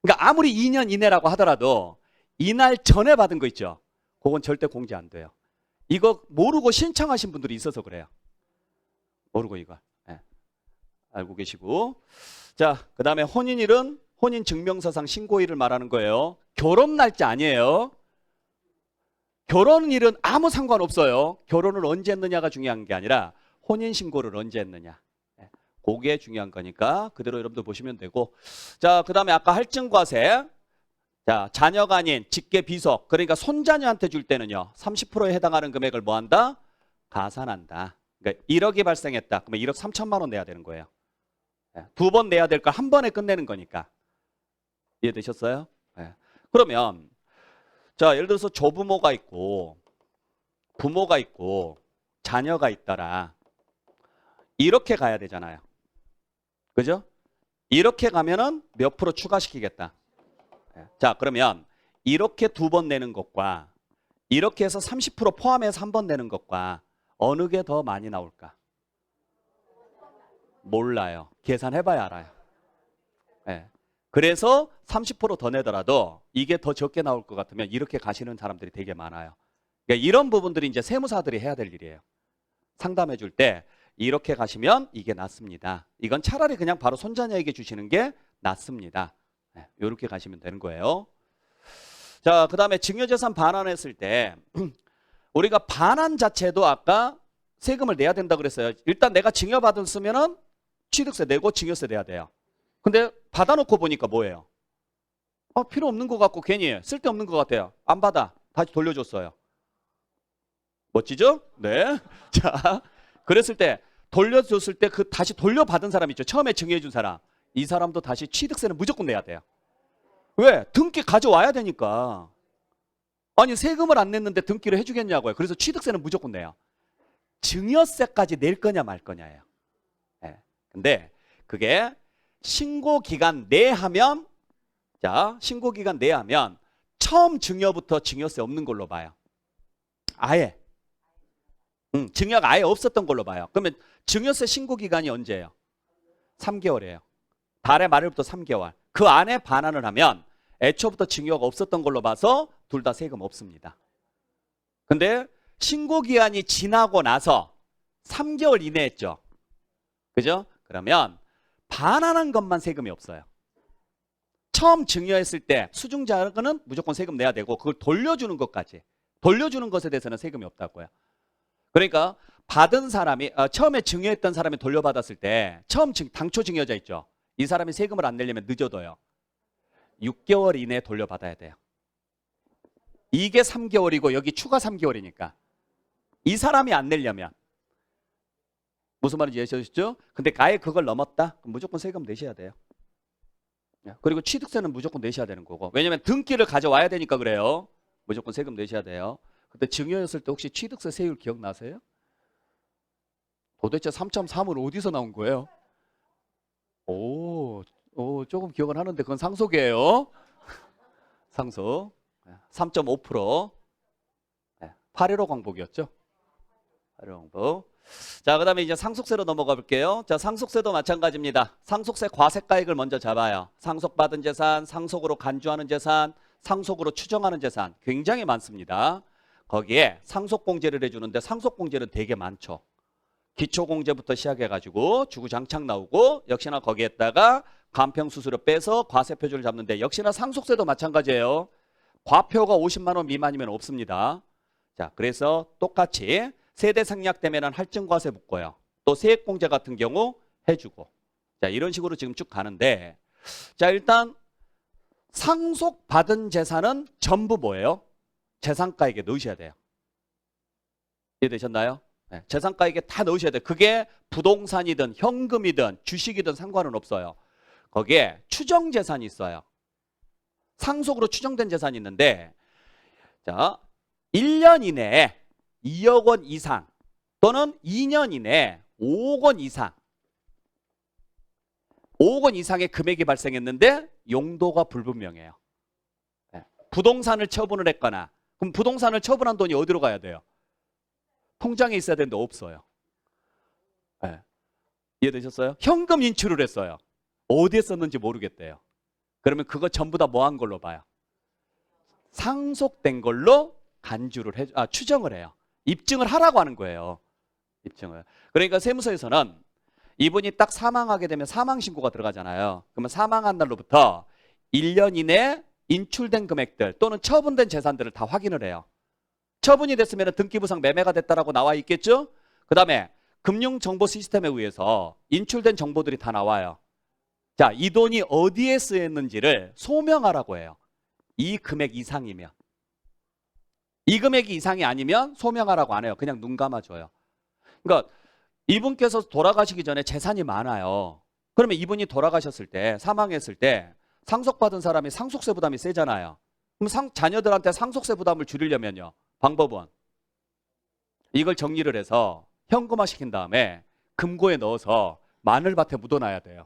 그러니까 아무리 2년 이내라고 하더라도 이날 전에 받은 거 있죠? 그건 절대 공제 안 돼요. 이거 모르고 신청하신 분들이 있어서 그래요. 모르고 이거. 네. 알고 계시고. 자, 그 다음에 혼인일은 혼인증명서상 신고일을 말하는 거예요. 결혼 날짜 아니에요. 결혼일은 아무 상관없어요. 결혼을 언제 했느냐가 중요한 게 아니라 혼인신고를 언제 했느냐. 그게 중요한 거니까 그대로 여러분들 보시면 되고. 자, 그 다음에 아까 할증과세. 자, 자녀가 아닌 직계 비속. 그러니까 손자녀한테 줄 때는요. 30%에 해당하는 금액을 뭐 한다? 가산한다. 그러니까 1억이 발생했다. 그러면 1억 3천만 원 내야 되는 거예요. 두 번 내야 될 걸 한 번에 끝내는 거니까. 이해되셨어요? 네. 그러면 자, 예를 들어서 조부모가 있고 부모가 있고 자녀가 있더라. 이렇게 가야 되잖아요. 그죠? 이렇게 가면은 몇 프로 추가시키겠다. 자, 그러면 이렇게 두 번 내는 것과 이렇게 해서 30% 포함해서 한 번 내는 것과 어느 게 더 많이 나올까? 몰라요. 계산해봐야 알아요. 네. 그래서 30%더 내더라도 이게 더 적게 나올 것 같으면 이렇게 가시는 사람들이 되게 많아요. 그러니까 이런 부분들이 이제 세무사들이 해야 될 일이에요. 상담해 줄 때 이렇게 가시면 이게 낫습니다. 이건 차라리 그냥 바로 손자녀에게 주시는 게 낫습니다. 네, 이렇게 가시면 되는 거예요. 자, 그 다음에 증여재산 반환했을 때 우리가 반환 자체도 아까 세금을 내야 된다고 그랬어요. 일단 내가 증여받았으면은 취득세 내고 증여세 내야 돼요. 근데 받아놓고 보니까 뭐예요? 필요 없는 것 같고 괜히 쓸데없는 것 같아요. 안 받아. 다시 돌려줬어요. 멋지죠? 네. 자, 그랬을 때 돌려줬을 때 그 다시 돌려받은 사람 있죠. 처음에 증여해준 사람. 이 사람도 다시 취득세는 무조건 내야 돼요. 왜? 등기 가져와야 되니까. 아니 세금을 안 냈는데 등기를 해주겠냐고요. 그래서 취득세는 무조건 내요. 증여세까지 낼 거냐 말 거냐예요. 네. 근데 그게 신고기간 내하면 자 신고기간 내하면 처음 증여부터 증여세 없는 걸로 봐요. 아예. 증여가 아예 없었던 걸로 봐요. 그러면 증여세 신고기간이 언제예요? 3개월이에요. 달의 말일부터 3개월. 그 안에 반환을 하면 애초부터 증여가 없었던 걸로 봐서 둘 다 세금 없습니다. 근데 신고기한이 지나고 나서 3개월 이내 했죠. 그죠? 그러면 반환한 것만 세금이 없어요. 처음 증여했을 때 수증자금은 무조건 세금 내야 되고 그걸 돌려주는 것까지. 돌려주는 것에 대해서는 세금이 없다고요. 그러니까 받은 사람이 처음에 증여했던 사람이 돌려받았을 때 처음 당초 증여자 있죠. 이 사람이 세금을 안 내려면 늦어도요. 6개월 이내에 돌려받아야 돼요. 이게 3개월이고 여기 추가 3개월이니까 이 사람이 안 내려면 무슨 말인지 이해하셨죠? 근데 아예 그걸 넘었다? 그럼 무조건 세금 내셔야 돼요. 그리고 취득세는 무조건 내셔야 되는 거고. 왜냐면 등기를 가져와야 되니까 그래요. 무조건 세금 내셔야 돼요. 그때 증여했을 때 혹시 취득세 세율 기억나세요? 도대체 3.3은 어디서 나온 거예요? 조금 기억은 하는데 그건 상속이에요. 상속. 3.5%. 8.15 광복이었죠. 8.15 광복. 자, 그 다음에 이제 상속세로 넘어가 볼게요. 자, 상속세도 마찬가지입니다. 상속세 과세가액을 먼저 잡아요. 상속받은 재산, 상속으로 간주하는 재산, 상속으로 추정하는 재산 굉장히 많습니다. 거기에 상속공제를 해주는데 상속공제는 되게 많죠. 기초공제부터 시작해가지고 주구장창 나오고 역시나 거기에다가 간평수수료 빼서 과세표준을 잡는데 역시나 상속세도 마찬가지예요. 과표가 50만 원 미만이면 없습니다. 자, 그래서 똑같이 세대생략 되면 할증과세 붙고요. 또 세액공제 같은 경우 해주고. 자, 이런 식으로 지금 쭉 가는데 자, 일단 상속받은 재산은 전부 뭐예요? 재산가액에 넣으셔야 돼요. 이해되셨나요? 네, 재산가액에 다 넣으셔야 돼요. 그게 부동산이든 현금이든 주식이든 상관은 없어요. 거기에 추정재산이 있어요. 상속으로 추정된 재산이 있는데 자, 1년 이내에 2억 원 이상 또는 2년 이내에 5억 원 이상 5억 원 이상의 금액이 발생했는데 용도가 불분명해요. 네. 부동산을 처분을 했거나 그럼 부동산을 처분한 돈이 어디로 가야 돼요? 통장에 있어야 되는데 없어요. 네. 이해되셨어요? 현금 인출을 했어요. 어디에 썼는지 모르겠대요. 그러면 그거 전부 다 뭐 한 걸로 봐요? 상속된 걸로 간주를 추정을 해요. 입증을 하라고 하는 거예요. 입증을. 그러니까 세무서에서는 이분이 딱 사망하게 되면 사망신고가 들어가잖아요. 그러면 사망한 날로부터 1년 이내에 인출된 금액들 또는 처분된 재산들을 다 확인을 해요. 처분이 됐으면 등기부상 매매가 됐다라고 나와 있겠죠? 그 다음에 금융정보 시스템에 의해서 인출된 정보들이 다 나와요. 자, 이 돈이 어디에 쓰였는지를 소명하라고 해요. 이 금액 이상이면. 이 금액이 이상이 아니면 소명하라고 안 해요. 그냥 눈 감아줘요. 그러니까 이분께서 돌아가시기 전에 재산이 많아요. 그러면 이분이 돌아가셨을 때, 사망했을 때 상속받은 사람이 상속세 부담이 세잖아요. 그럼 자녀들한테 상속세 부담을 줄이려면요. 방법은 이걸 정리를 해서 현금화 시킨 다음에 금고에 넣어서 마늘밭에 묻어놔야 돼요.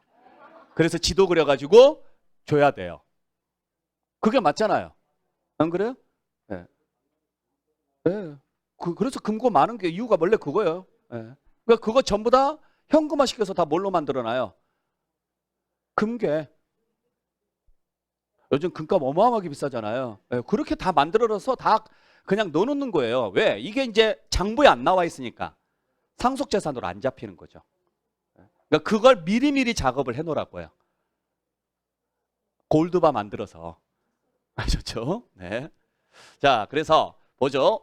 그래서 지도 그려가지고 줘야 돼요. 그게 맞잖아요. 안 그래요? 네. 네. 그래서 금고 많은 게 이유가 원래 그거예요. 네. 그러니까 그거 전부 다 현금화 시켜서 다 뭘로 만들어놔요? 금괴. 요즘 금값 어마어마하게 비싸잖아요. 네. 그렇게 다 만들어서 다 그냥 넣어놓는 거예요. 왜? 이게 이제 장부에 안 나와 있으니까 상속재산으로 안 잡히는 거죠. 그러니까 그걸 미리미리 작업을 해놓으라고요. 골드바 만들어서. 아셨죠? 네. 자, 그래서 보죠.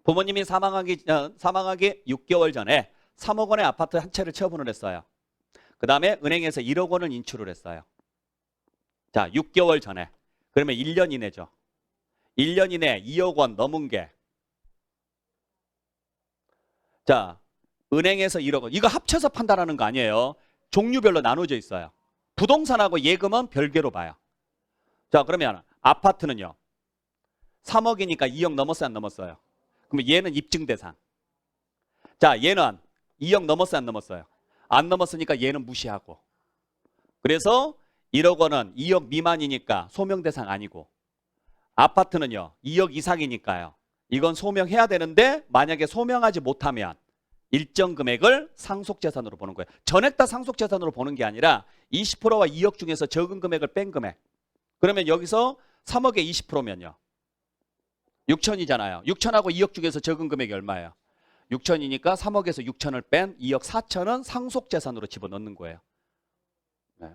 부모님이 사망하기 6개월 전에 3억 원의 아파트 한 채를 처분을 했어요. 그 다음에 은행에서 1억 원을 인출을 했어요. 자, 6개월 전에. 그러면 1년 이내죠. 1년 이내 2억 원 넘은 게. 자, 은행에서 1억 원. 이거 합쳐서 판단하는 거 아니에요. 종류별로 나눠져 있어요. 부동산하고 예금은 별개로 봐요. 자, 그러면 아파트는요. 3억이니까 2억 넘었어요, 안 넘었어요? 그러면 얘는 입증 대상. 자, 얘는 2억 넘었어요, 안 넘었어요? 안 넘었으니까 얘는 무시하고. 그래서 1억 원은 2억 미만이니까 소명 대상 아니고, 아파트는요 2억 이상이니까요. 이건 소명해야 되는데 만약에 소명하지 못하면 일정 금액을 상속재산으로 보는 거예요. 전액 다 상속재산으로 보는 게 아니라 20%와 2억 중에서 적은 금액을 뺀 금액. 그러면 여기서 3억에 20%면요. 6천이잖아요. 6천하고 2억 중에서 적은 금액이 얼마예요? 6천이니까 3억에서 6천을 뺀 2억 4천은 상속재산으로 집어넣는 거예요. 네.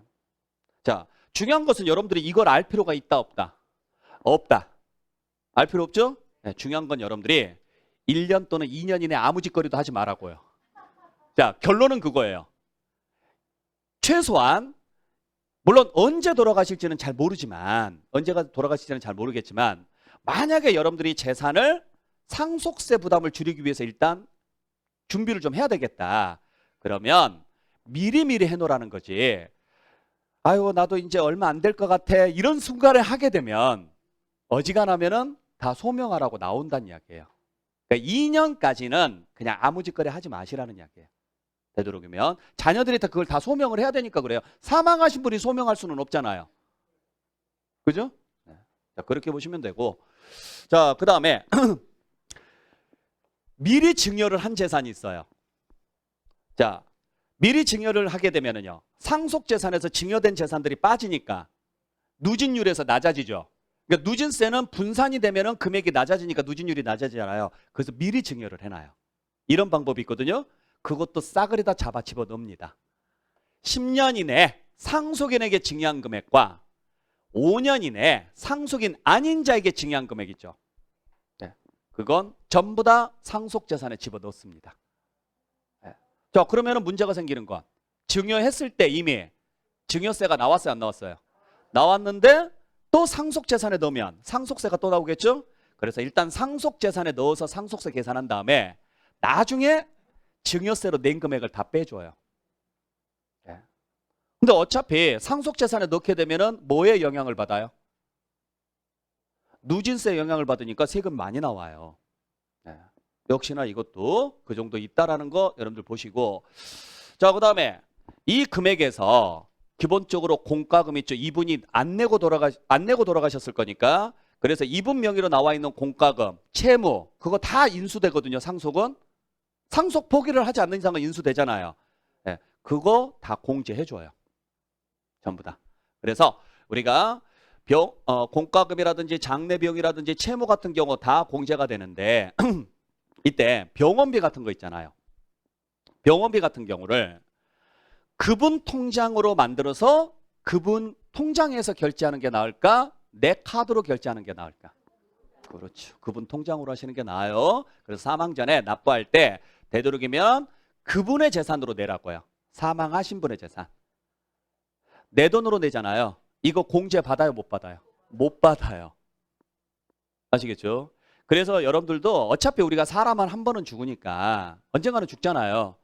자, 중요한 것은 여러분들이 이걸 알 필요가 있다 없다? 없다. 알 필요 없죠? 네, 중요한 건 여러분들이 1년 또는 2년 이내 아무 짓거리도 하지 말라고요. 자, 결론은 그거예요. 최소한 물론 언제 돌아가실지는 잘 모르지만, 언제가 돌아가실지는 잘 모르겠지만, 만약에 여러분들이 재산을 상속세 부담을 줄이기 위해서 일단 준비를 좀 해야 되겠다. 그러면 미리미리 해놓으라는 거지. 아유, 나도 이제 얼마 안 될 것 같아. 이런 순간에 하게 되면 어지간하면은 다 소명하라고 나온다는 이야기예요. 그러니까 2년까지는 그냥 아무 짓거리 하지 마시라는 이야기예요. 되도록이면 자녀들이 그걸 다 소명을 해야 되니까 그래요. 사망하신 분이 소명할 수는 없잖아요. 그죠? 네. 자, 그렇게 보시면 되고, 자, 그 다음에 미리 증여를 한 재산이 있어요. 자, 미리 증여를 하게 되면은요, 상속재산에서 증여된 재산들이 빠지니까 누진율에서 낮아지죠. 그러니까 누진세는 분산이 되면은 금액이 낮아지니까 누진율이 낮아지잖아요. 그래서 미리 증여를 해놔요. 이런 방법이 있거든요. 그것도 싸그리다 잡아 집어넣습니다. 10년 이내 상속인에게 증여한 금액과 5년 이내 상속인 아닌 자에게 증여한 금액 있죠. 네. 그건 전부 다 상속재산에 집어넣습니다. 네. 자, 그러면 문제가 생기는 건 증여했을 때 이미 증여세가 나왔어요, 안 나왔어요? 나왔는데 또 상속재산에 넣으면 상속세가 또 나오겠죠? 그래서 일단 상속재산에 넣어서 상속세 계산한 다음에 나중에 증여세로 낸 금액을 다 빼줘요. 네. 근데 어차피 상속재산에 넣게 되면은 뭐에 영향을 받아요? 누진세 영향을 받으니까 세금 많이 나와요. 네. 역시나 이것도 그 정도 있다라는 거 여러분들 보시고, 자, 그 다음에 이 금액에서 기본적으로 공과금 있죠. 이분이 안 내고 돌아가셨을 거니까. 그래서 이분 명의로 나와 있는 공과금, 채무, 그거 다 인수되거든요. 상속은. 상속 포기를 하지 않는 이상은 인수되잖아요. 네, 그거 다 공제해줘요. 전부 다. 그래서 우리가 공과금이라든지 장례비용이라든지 채무 같은 경우 다 공제가 되는데 이때 병원비 같은 거 있잖아요. 병원비 같은 경우를 그분 통장으로 만들어서 그분 통장에서 결제하는 게 나을까? 내 카드로 결제하는 게 나을까? 그렇죠. 그분 통장으로 하시는 게 나아요. 그래서 사망 전에 납부할 때 되도록이면 그분의 재산으로 내라고요. 사망하신 분의 재산. 내 돈으로 내잖아요. 이거 공제 받아요, 못 받아요? 못 받아요. 아시겠죠? 그래서 여러분들도 어차피 우리가 사람은 한 번은 죽으니까 언젠가는 죽잖아요.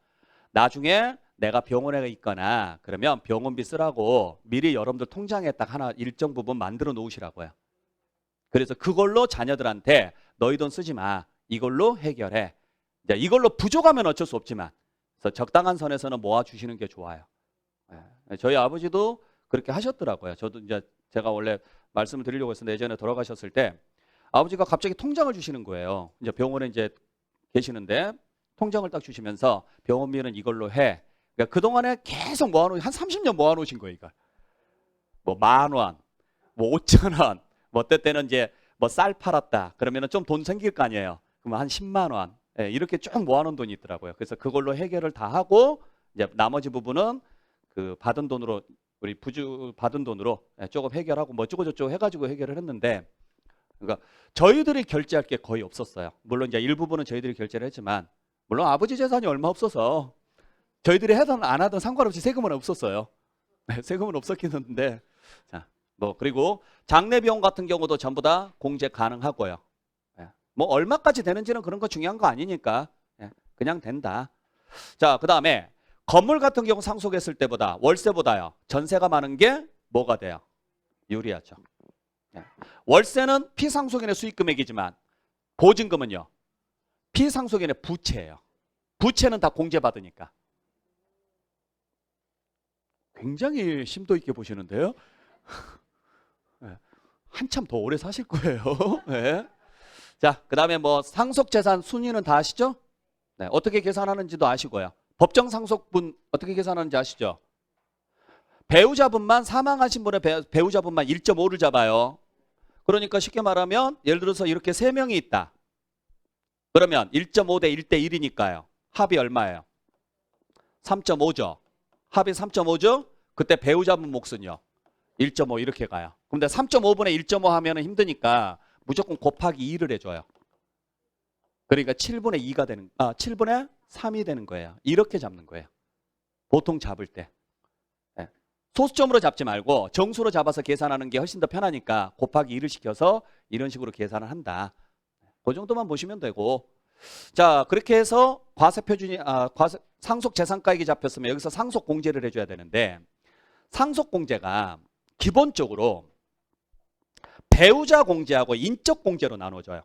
나중에 내가 병원에 있거나 그러면 병원비 쓰라고 미리 여러분들 통장에 딱 하나 일정 부분 만들어 놓으시라고요. 그래서 그걸로 자녀들한테 너희 돈 쓰지 마. 이걸로 해결해. 이제 이걸로 부족하면 어쩔 수 없지만 그래서 적당한 선에서는 모아주시는 게 좋아요. 저희 아버지도 그렇게 하셨더라고요. 저도 이제 제가 원래 말씀을 드리려고 했었는데 예전에 돌아가셨을 때 아버지가 갑자기 통장을 주시는 거예요. 이제 병원에 이제 계시는데 통장을 딱 주시면서 병원비는 이걸로 해. 그러니까 그동안에 계속 모아놓은 한 30년 모아놓으신 거예요. 이걸. 뭐 10,000원, 뭐 5,000원, 뭐 어떨 때는 이제 뭐 쌀 팔았다. 그러면은 좀 돈 생길 거 아니에요. 그러면 한 10만 원. 예, 이렇게 쭉 모아놓은 돈이 있더라고요. 그래서 그걸로 해결을 다 하고 이제 나머지 부분은 그 받은 돈으로 우리 부주 받은 돈으로 조금 해결하고 뭐 어쩌고저쩌고 해가지고 해결을 했는데 그러니까 저희들이 결제할 게 거의 없었어요. 물론 이제 일부분은 저희들이 결제를 했지만 물론 아버지 재산이 얼마 없어서 저희들이 하든 안 하든 상관없이 세금은 없었어요. 네, 세금은 없었긴 했는데 자, 뭐 그리고 장례비용 같은 경우도 전부 다 공제 가능하고요. 뭐 얼마까지 되는지는 그런 거 중요한 거 아니니까 그냥 된다. 자, 그 다음에 건물 같은 경우 상속했을 때보다 월세보다요 전세가 많은 게 뭐가 돼요? 유리하죠. 월세는 피상속인의 수익금액이지만 보증금은요 피상속인의 부채예요. 부채는 다 공제받으니까. 굉장히 심도 있게 보시는데요. 한참 더 오래 사실 거예요. 네. 자, 그 다음에 뭐 상속재산 순위는 다 아시죠? 네, 어떻게 계산하는지도 아시고요. 법정 상속분 어떻게 계산하는지 아시죠? 배우자분만 사망하신 분의 배우자분만 1.5를 잡아요. 그러니까 쉽게 말하면 예를 들어서 이렇게 3명이 있다. 그러면 1.5 대 1대 1이니까요. 합이 얼마예요? 3.5죠. 합이 3.5죠? 그때 배우자분 몫은요. 1.5 이렇게 가요. 근데 3.5분의 1.5 하면 힘드니까 무조건 곱하기 2를 해줘요. 그러니까 7분의 2가 되는, 7분의 3이 되는 거예요. 이렇게 잡는 거예요. 보통 잡을 때. 네. 소수점으로 잡지 말고 정수로 잡아서 계산하는 게 훨씬 더 편하니까 곱하기 2를 시켜서 이런 식으로 계산을 한다. 그 정도만 보시면 되고. 자, 그렇게 해서 과세표준이, 상속재산가액이 잡혔으면 여기서 상속공제를 해줘야 되는데, 상속공제가 기본적으로 배우자 공제하고 인적 공제로 나눠져요.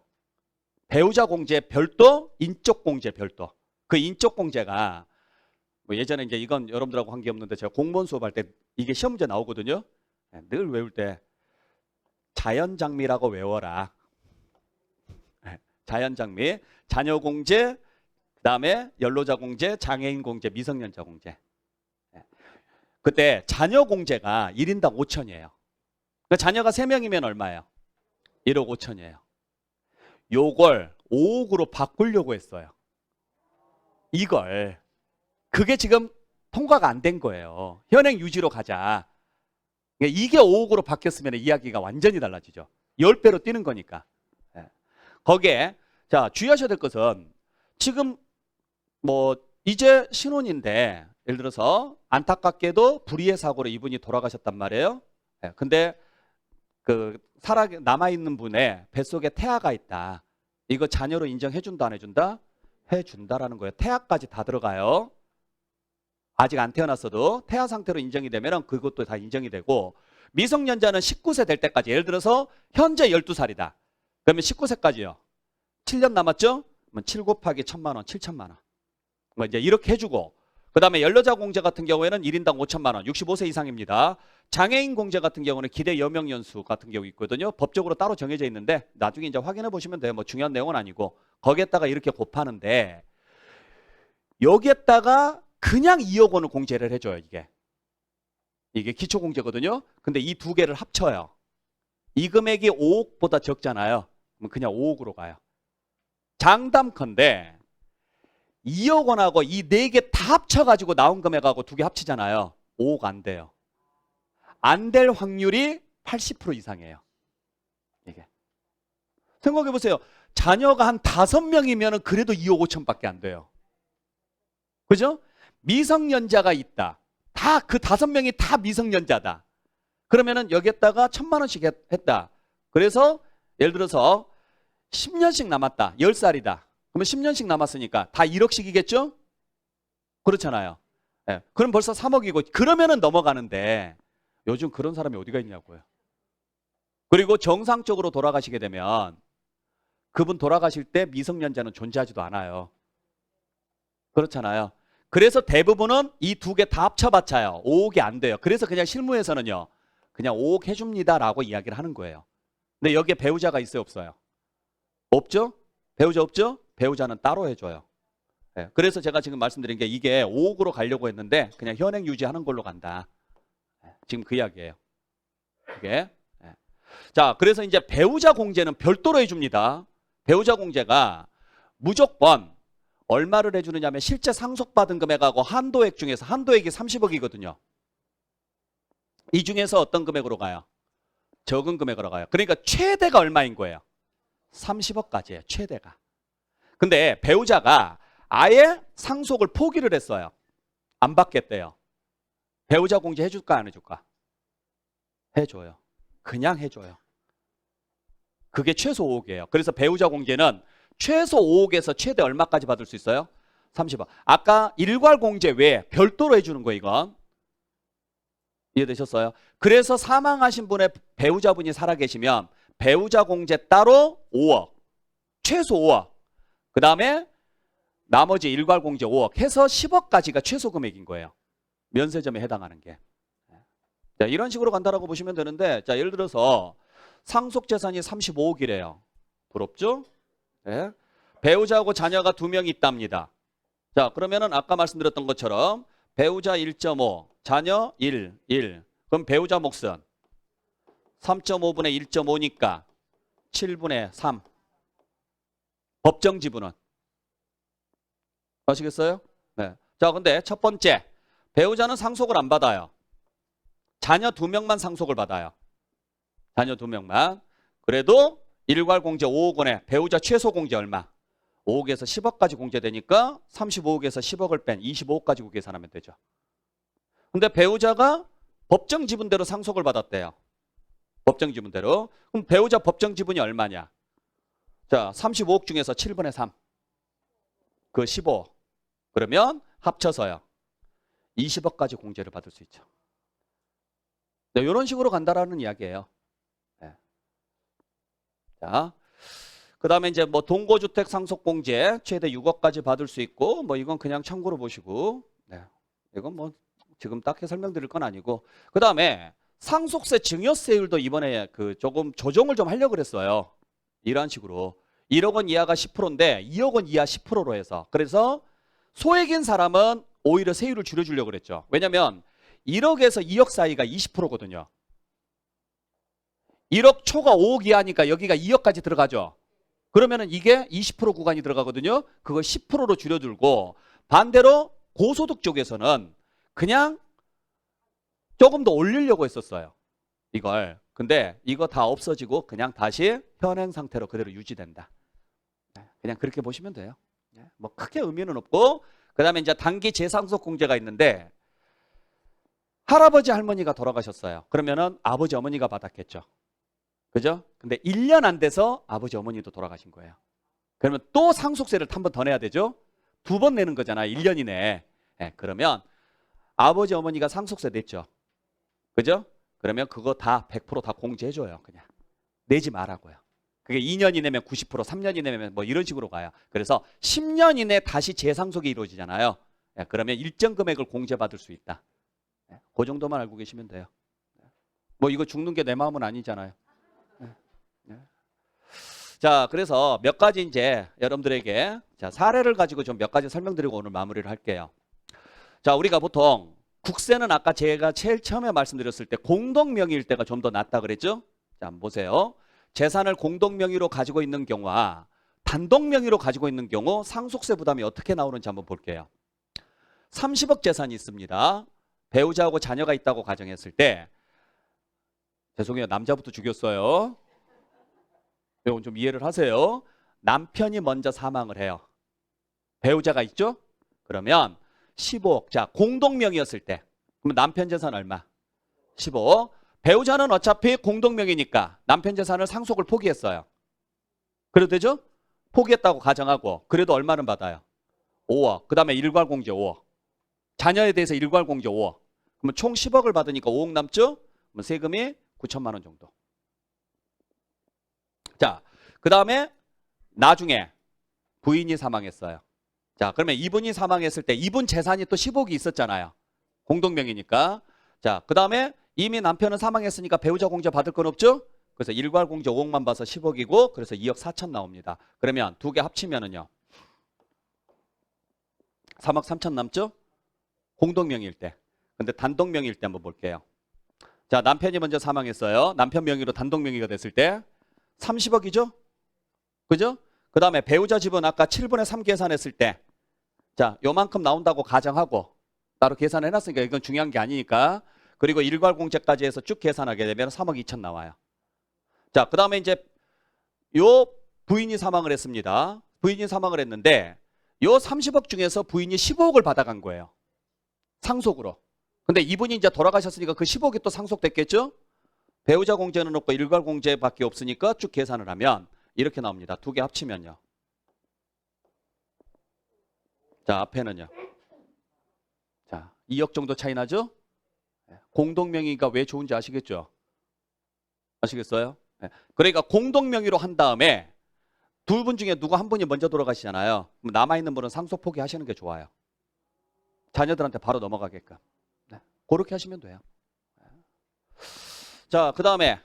배우자 공제 별도, 인적 공제 별도. 그 인적 공제가 뭐 예전에 이제 이건 여러분들하고 관계없는데 제가 공무원 수업할 때 이게 시험 문제 나오거든요. 늘 외울 때 자연장미라고 외워라. 자연장미, 자녀공제, 그 다음에 연로자 공제, 장애인 공제, 미성년자 공제. 그때 자녀 공제가 1인당 5천이에요. 그러니까 자녀가 3명이면 얼마예요? 1억 5천이에요. 요걸 5억으로 바꾸려고 했어요. 이걸. 그게 지금 통과가 안 된 거예요. 현행 유지로 가자. 이게 5억으로 바뀌었으면 이야기가 완전히 달라지죠. 10배로 뛰는 거니까. 거기에 자 주의하셔야 될 것은 지금 뭐 이제 신혼인데 예를 들어서 안타깝게도 불의의 사고로 이분이 돌아가셨단 말이에요. 근데 그 남아있는 분의 뱃속에 태아가 있다. 이거 자녀로 인정해 준다 안 해준다? 해준다라는 거예요. 태아까지 다 들어가요. 아직 안 태어났어도 태아 상태로 인정이 되면 그것도 다 인정이 되고, 미성년자는 19세 될 때까지, 예를 들어서 현재 12살이다. 그러면 19세까지요. 7년 남았죠? 그러면 7 곱하기 1,000만 원, 7천만 원. 뭐 이제 이렇게 해주고, 그 다음에 연로자 공제 같은 경우에는 1인당 5천만 원, 65세 이상입니다. 장애인 공제 같은 경우는 기대 여명 연수 같은 경우 있거든요. 법적으로 따로 정해져 있는데 나중에 이제 확인해 보시면 돼요. 뭐 중요한 내용은 아니고 거기에다가 이렇게 곱하는데, 여기에다가 그냥 2억 원을 공제를 해줘요. 이게 기초공제거든요. 근데 이 두 개를 합쳐요. 이 금액이 5억보다 적잖아요. 그럼 그냥 5억으로 가요. 장담컨대 2억 원하고 이 네 개 다 합쳐가지고 나온 금액하고 두 개 합치잖아요. 5억 안 돼요. 안 될 확률이 80% 이상이에요. 이게. 생각해 보세요. 자녀가 한 5명이면 그래도 2억 5천밖에 안 돼요. 그죠? 미성년자가 있다. 다 그 5명이 다 미성년자다. 그러면은 여기에다가 1,000만 원씩 했다. 그래서 예를 들어서 10년씩 남았다. 10살이다. 그러면 10년씩 남았으니까 다 1억씩이겠죠? 그렇잖아요. 네. 그럼 벌써 3억이고 그러면은 넘어가는데 요즘 그런 사람이 어디가 있냐고요. 그리고 정상적으로 돌아가시게 되면 그분 돌아가실 때 미성년자는 존재하지도 않아요. 그렇잖아요. 그래서 대부분은 이 두 개 다 합쳐봤자요. 5억이 안 돼요. 그래서 그냥 실무에서는요. 그냥 5억 해줍니다라고 이야기를 하는 거예요. 근데 여기에 배우자가 있어요, 없어요? 없죠? 배우자 없죠? 배우자는 따로 해줘요. 네. 그래서 제가 지금 말씀드린 게 이게 5억으로 가려고 했는데 그냥 현행 유지하는 걸로 간다. 네. 지금 그 이야기예요. 이게. 네. 자, 그래서 이제 배우자 공제는 별도로 해줍니다. 배우자 공제가 무조건 얼마를 해주느냐면 실제 상속받은 금액하고 한도액 중에서, 한도액이 30억이거든요. 이 중에서 어떤 금액으로 가요? 적은 금액으로 가요. 그러니까 최대가 얼마인 거예요? 30억까지예요. 최대가. 근데 배우자가 아예 상속을 포기를 했어요. 안 받겠대요. 배우자 공제 해줄까 안 해줄까? 해줘요. 그냥 해줘요. 그게 최소 5억이에요. 그래서 배우자 공제는 최소 5억에서 최대 얼마까지 받을 수 있어요? 30억. 아까 일괄 공제 외에 별도로 해주는 거예요, 이건. 이해되셨어요? 그래서 사망하신 분의 배우자분이 살아계시면 배우자 공제 따로 5억. 최소 5억. 그 다음에 나머지 일괄 공제 5억 해서 10억까지가 최소 금액인 거예요. 면세점에 해당하는 게. 자, 이런 식으로 간다라고 보시면 되는데, 자, 예를 들어서 상속재산이 35억이래요. 부럽죠? 네. 배우자하고 자녀가 2명 있답니다. 자, 그러면은 아까 말씀드렸던 것처럼 배우자 1.5, 자녀 1, 1. 그럼 배우자 몫은 3.5분의 1.5니까 7분의 3. 법정 지분은 아시겠어요? 네. 자, 근데 첫 번째, 배우자는 상속을 안 받아요. 자녀 2명만 상속을 받아요. 자녀 2명만. 그래도 일괄 공제 5억 원에 배우자 최소 공제 얼마? 5억에서 10억까지 공제되니까 35억에서 10억을 뺀 25억 가지고 계산하면 되죠. 근데 배우자가 법정 지분대로 상속을 받았대요. 법정 지분대로. 그럼 배우자 법정 지분이 얼마냐? 자, 35억 중에서 7분의 3. 그 15억. 그러면 합쳐서요. 20억까지 공제를 받을 수 있죠. 네, 이런 식으로 간다라는 이야기예요. 네. 자, 그 다음에 이제 뭐 동거주택 상속공제 최대 6억까지 받을 수 있고, 뭐 이건 그냥 참고로 보시고, 네. 이건 뭐 지금 딱히 설명드릴 건 아니고, 그 다음에 상속세 증여세율도 이번에 그 조금 조정을 좀 하려고 그랬어요. 이런 식으로 1억 원 이하가 10%인데 2억 원 이하 10%로 해서. 그래서 소액인 사람은 오히려 세율을 줄여주려고 그랬죠. 왜냐면 1억에서 2억 사이가 20%거든요. 1억 초가 5억 이하니까 여기가 2억까지 들어가죠. 그러면은 이게 20% 구간이 들어가거든요. 그거 10%로 줄여들고, 반대로 고소득 쪽에서는 그냥 조금 더 올리려고 했었어요. 이걸. 근데 이거 다 없어지고 그냥 다시 현행 상태로 그대로 유지된다. 그냥 그렇게 보시면 돼요. 뭐 크게 의미는 없고, 그 다음에 이제 단기 재상속 공제가 있는데, 할아버지 할머니가 돌아가셨어요. 그러면은 아버지 어머니가 받았겠죠. 그죠? 근데 1년 안 돼서 아버지 어머니도 돌아가신 거예요. 그러면 또 상속세를 한 번 더 내야 되죠? 2번 내는 거잖아요. 1년 이내에. 네, 그러면 아버지 어머니가 상속세 냈죠. 그죠? 그러면 그거 다 100% 공제해줘요. 그냥 내지 말라고요. 그게 2년 이내면 90%, 3년 이내면 뭐 이런 식으로 가요. 그래서 10년 이내 다시 재상속이 이루어지잖아요. 네, 그러면 일정 금액을 공제받을 수 있다. 네, 그 정도만 알고 계시면 돼요. 뭐 이거 죽는 게 내 마음은 아니잖아요. 자, 그래서 몇 가지 이제 여러분들에게 자, 사례를 가지고 좀 몇 가지 설명드리고 오늘 마무리를 할게요. 자, 우리가 보통 국세는 아까 제가 제일 처음에 말씀드렸을 때 공동명의일 때가 좀 더 낫다 그랬죠? 자, 한번 보세요. 재산을 공동명의로 가지고 있는 경우와 단독명의로 가지고 있는 경우 상속세 부담이 어떻게 나오는지 한번 볼게요. 30억 재산이 있습니다. 배우자하고 자녀가 있다고 가정했을 때, 죄송해요. 남자부터 죽였어요. 이건 좀 이해를 하세요. 남편이 먼저 사망을 해요. 배우자가 있죠? 그러면 15억. 자, 공동명의였을 때. 그러면 남편 재산 얼마? 15억. 배우자는 어차피 공동명의니까 남편 재산을 상속을 포기했어요. 그래도 되죠? 포기했다고 가정하고 그래도 얼마는 받아요? 5억. 그 다음에 일괄공제 5억. 자녀에 대해서 일괄공제 5억. 그러면 총 10억을 받으니까 5억 남죠? 그러면 세금이 9천만 원 정도. 자, 그 다음에 나중에 부인이 사망했어요. 자, 그러면 이분이 사망했을 때 이분 재산이 또 10억이 있었잖아요. 공동명의니까. 자, 그 다음에 이미 남편은 사망했으니까 배우자 공제 받을 건 없죠? 그래서 일괄 공제 5억만 봐서 10억이고 그래서 2억 4천 나옵니다. 그러면 두 개 합치면은요. 3억 3천 남죠? 공동명의일 때. 근데 단독명의일 때 한번 볼게요. 자, 남편이 먼저 사망했어요. 남편 명의로 단독명의가 됐을 때 30억이죠? 그죠? 그 다음에 배우자 지분 아까 7분의 3 계산했을 때 자, 요만큼 나온다고 가정하고 따로 계산해놨으니까 이건 중요한 게 아니니까 그리고 일괄공제까지 해서 쭉 계산하게 되면 3억 2천 나와요. 자, 그 다음에 이제 요 부인이 사망을 했습니다. 부인이 사망을 했는데 요 30억 중에서 부인이 15억을 받아간 거예요. 상속으로. 근데 이분이 이제 돌아가셨으니까 그 10억이 또 상속됐겠죠? 배우자 공제는 없고 일괄 공제밖에 없으니까 쭉 계산을 하면 이렇게 나옵니다. 두 개 합치면요. 자, 앞에는요. 자, 2억 정도 차이 나죠? 공동명의가 왜 좋은지 아시겠죠? 아시겠어요? 그러니까 공동명의로 한 다음에 두 분 중에 누가 한 분이 먼저 돌아가시잖아요. 그럼 남아있는 분은 상속 포기하시는 게 좋아요. 자녀들한테 바로 넘어가게끔. 그렇게 하시면 돼요. 자, 그 다음에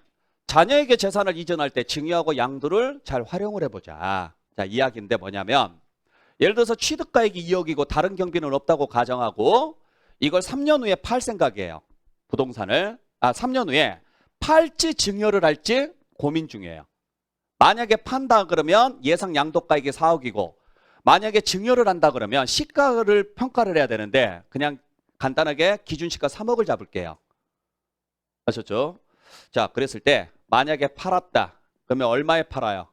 자녀에게 재산을 이전할 때 증여하고 양도를 잘 활용을 해보자. 자, 이야기인데 뭐냐면 예를 들어서 취득가액이 2억이고 다른 경비는 없다고 가정하고 이걸 3년 후에 팔 생각이에요. 부동산을. 3년 후에 팔지 증여를 할지 고민 중이에요. 만약에 판다 그러면 예상 양도가액이 4억이고 만약에 증여를 한다 그러면 시가를 평가를 해야 되는데 그냥 간단하게 기준시가 3억을 잡을게요. 아셨죠? 자, 그랬을 때 만약에 팔았다. 그러면 얼마에 팔아요?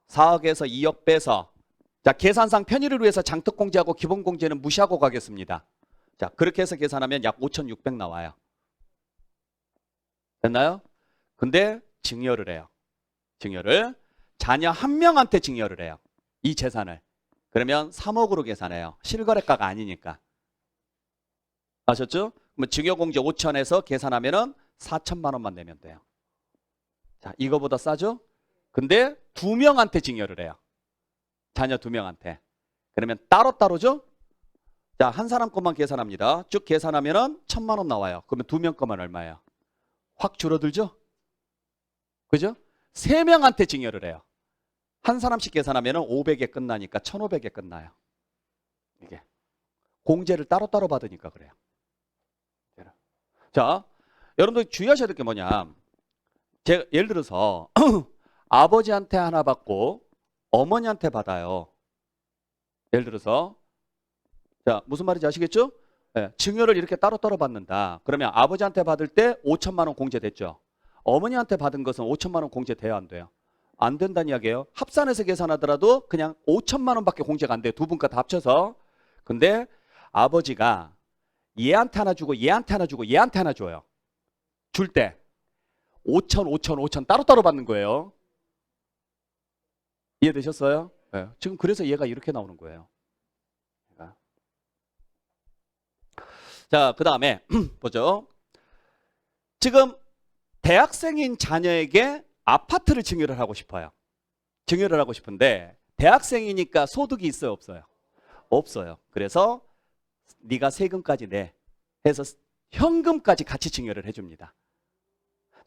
4억에서 2억 빼서 자, 계산상 편의를 위해서 장특공제하고 기본공제는 무시하고 가겠습니다. 자, 그렇게 해서 계산하면 약 5,600 나와요. 됐나요? 근데 증여를 해요. 증여를 자녀 한 명한테 증여를 해요. 이 재산을. 그러면 3억으로 계산해요. 실거래가가 아니니까. 아셨죠? 그러면 증여공제 5천에서 계산하면은 4천만 원만 내면 돼요. 자, 이거보다 싸죠? 근데 2명한테 증여를 해요. 자녀 2명한테. 그러면 따로따로죠? 자, 한 사람 것만 계산합니다. 쭉 계산하면은 1,000만 원 나와요. 그러면 2명 것만 얼마예요? 확 줄어들죠? 그죠? 3명한테 증여를 해요. 한 사람씩 계산하면은 500에 끝나니까 1,500에 끝나요. 이게. 공제를 따로따로 받으니까 그래요. 자, 여러분들 주의하셔야 될 게 뭐냐. 제가 예를 들어서 아버지한테 하나 받고 어머니한테 받아요. 예를 들어서 자, 무슨 말인지 아시겠죠? 네, 증여를 이렇게 따로따로 받는다. 그러면 아버지한테 받을 때 5천만 원 공제됐죠. 어머니한테 받은 것은 5천만 원 공제돼야 안 돼요? 안 된다는 이야기예요. 합산해서 계산하더라도 그냥 5천만 원밖에 공제가 안 돼요. 두 분과 다 합쳐서. 근데 아버지가 얘한테 하나 주고 얘한테 하나 주고 얘한테 하나 줘요. 줄 때 5천 따로따로 받는 거예요. 이해되셨어요? 네. 지금 그래서 얘가 이렇게 나오는 거예요. 자, 그 다음에 보죠. 지금 대학생인 자녀에게 아파트를 증여를 하고 싶어요. 증여를 하고 싶은데 대학생이니까 소득이 있어요, 없어요? 없어요. 그래서 네가 세금까지 내 해서 현금까지 같이 증여를 해줍니다.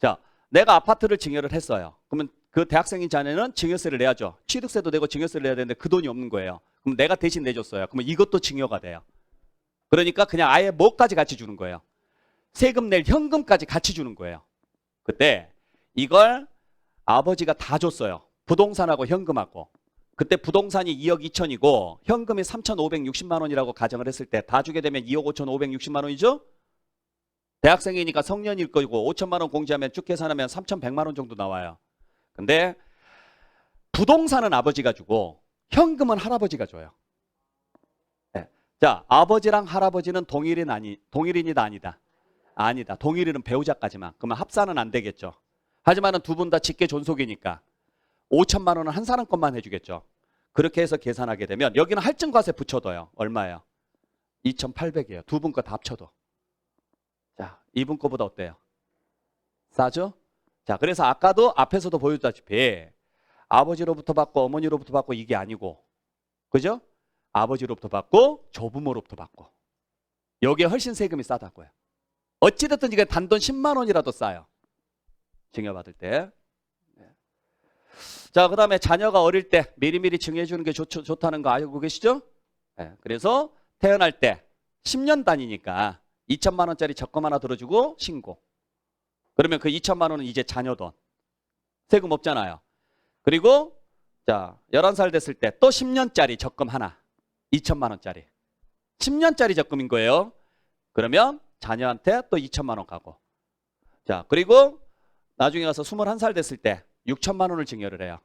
자, 내가 아파트를 증여를 했어요. 그러면 그 대학생인 자녀는 증여세를 내야죠. 취득세도 내고 증여세를 내야 되는데 그 돈이 없는 거예요. 그럼 내가 대신 내줬어요. 그러면 이것도 증여가 돼요. 그러니까 그냥 아예 뭐까지 같이 주는 거예요. 세금 낼 현금까지 같이 주는 거예요. 그때 이걸 아버지가 다 줬어요. 부동산하고 현금하고. 그때 부동산이 2억 2천이고 현금이 3,560만 원이라고 가정을 했을 때 다 주게 되면 2억 5,560만 원이죠? 대학생이니까 성년일 거고 5천만 원 공제하면 쭉 계산하면 3,100만 원 정도 나와요. 근데 부동산은 아버지가 주고 현금은 할아버지가 줘요. 네. 자, 아버지랑 할아버지는 동일인이다 아니다? 아니다. 동일인은 배우자까지만. 그러면 합산은 안 되겠죠. 하지만 두 분 다 직계 존속이니까 5천만 원은 한 사람 것만 해주겠죠. 그렇게 해서 계산하게 되면 여기는 할증과세 붙여둬요. 얼마예요? 2,800이에요. 두 분 거 다 합쳐도. 자, 이분 거보다 어때요? 싸죠? 자, 그래서 아까도 앞에서도 보여줬다시피 아버지로부터 받고 어머니로부터 받고 이게 아니고, 그죠? 아버지로부터 받고 조부모로부터 받고. 여기에 훨씬 세금이 싸다고요. 어찌됐든 이게 단돈 10만 원이라도 싸요. 증여받을 때. 자, 그 다음에 자녀가 어릴 때 미리미리 증여해 주는 게 좋다는 거 알고 계시죠? 네, 그래서 태어날 때 10년 단위니까 2천만 원짜리 적금 하나 들어주고 신고. 그러면 그 2천만 원은 이제 자녀 돈. 세금 없잖아요. 그리고 자, 11살 됐을 때 또 10년짜리 적금 하나. 2천만 원짜리. 10년짜리 적금인 거예요. 그러면 자녀한테 또 2천만 원 가고. 자, 그리고 나중에 가서 21살 됐을 때 6천만 원을 증여를 해요.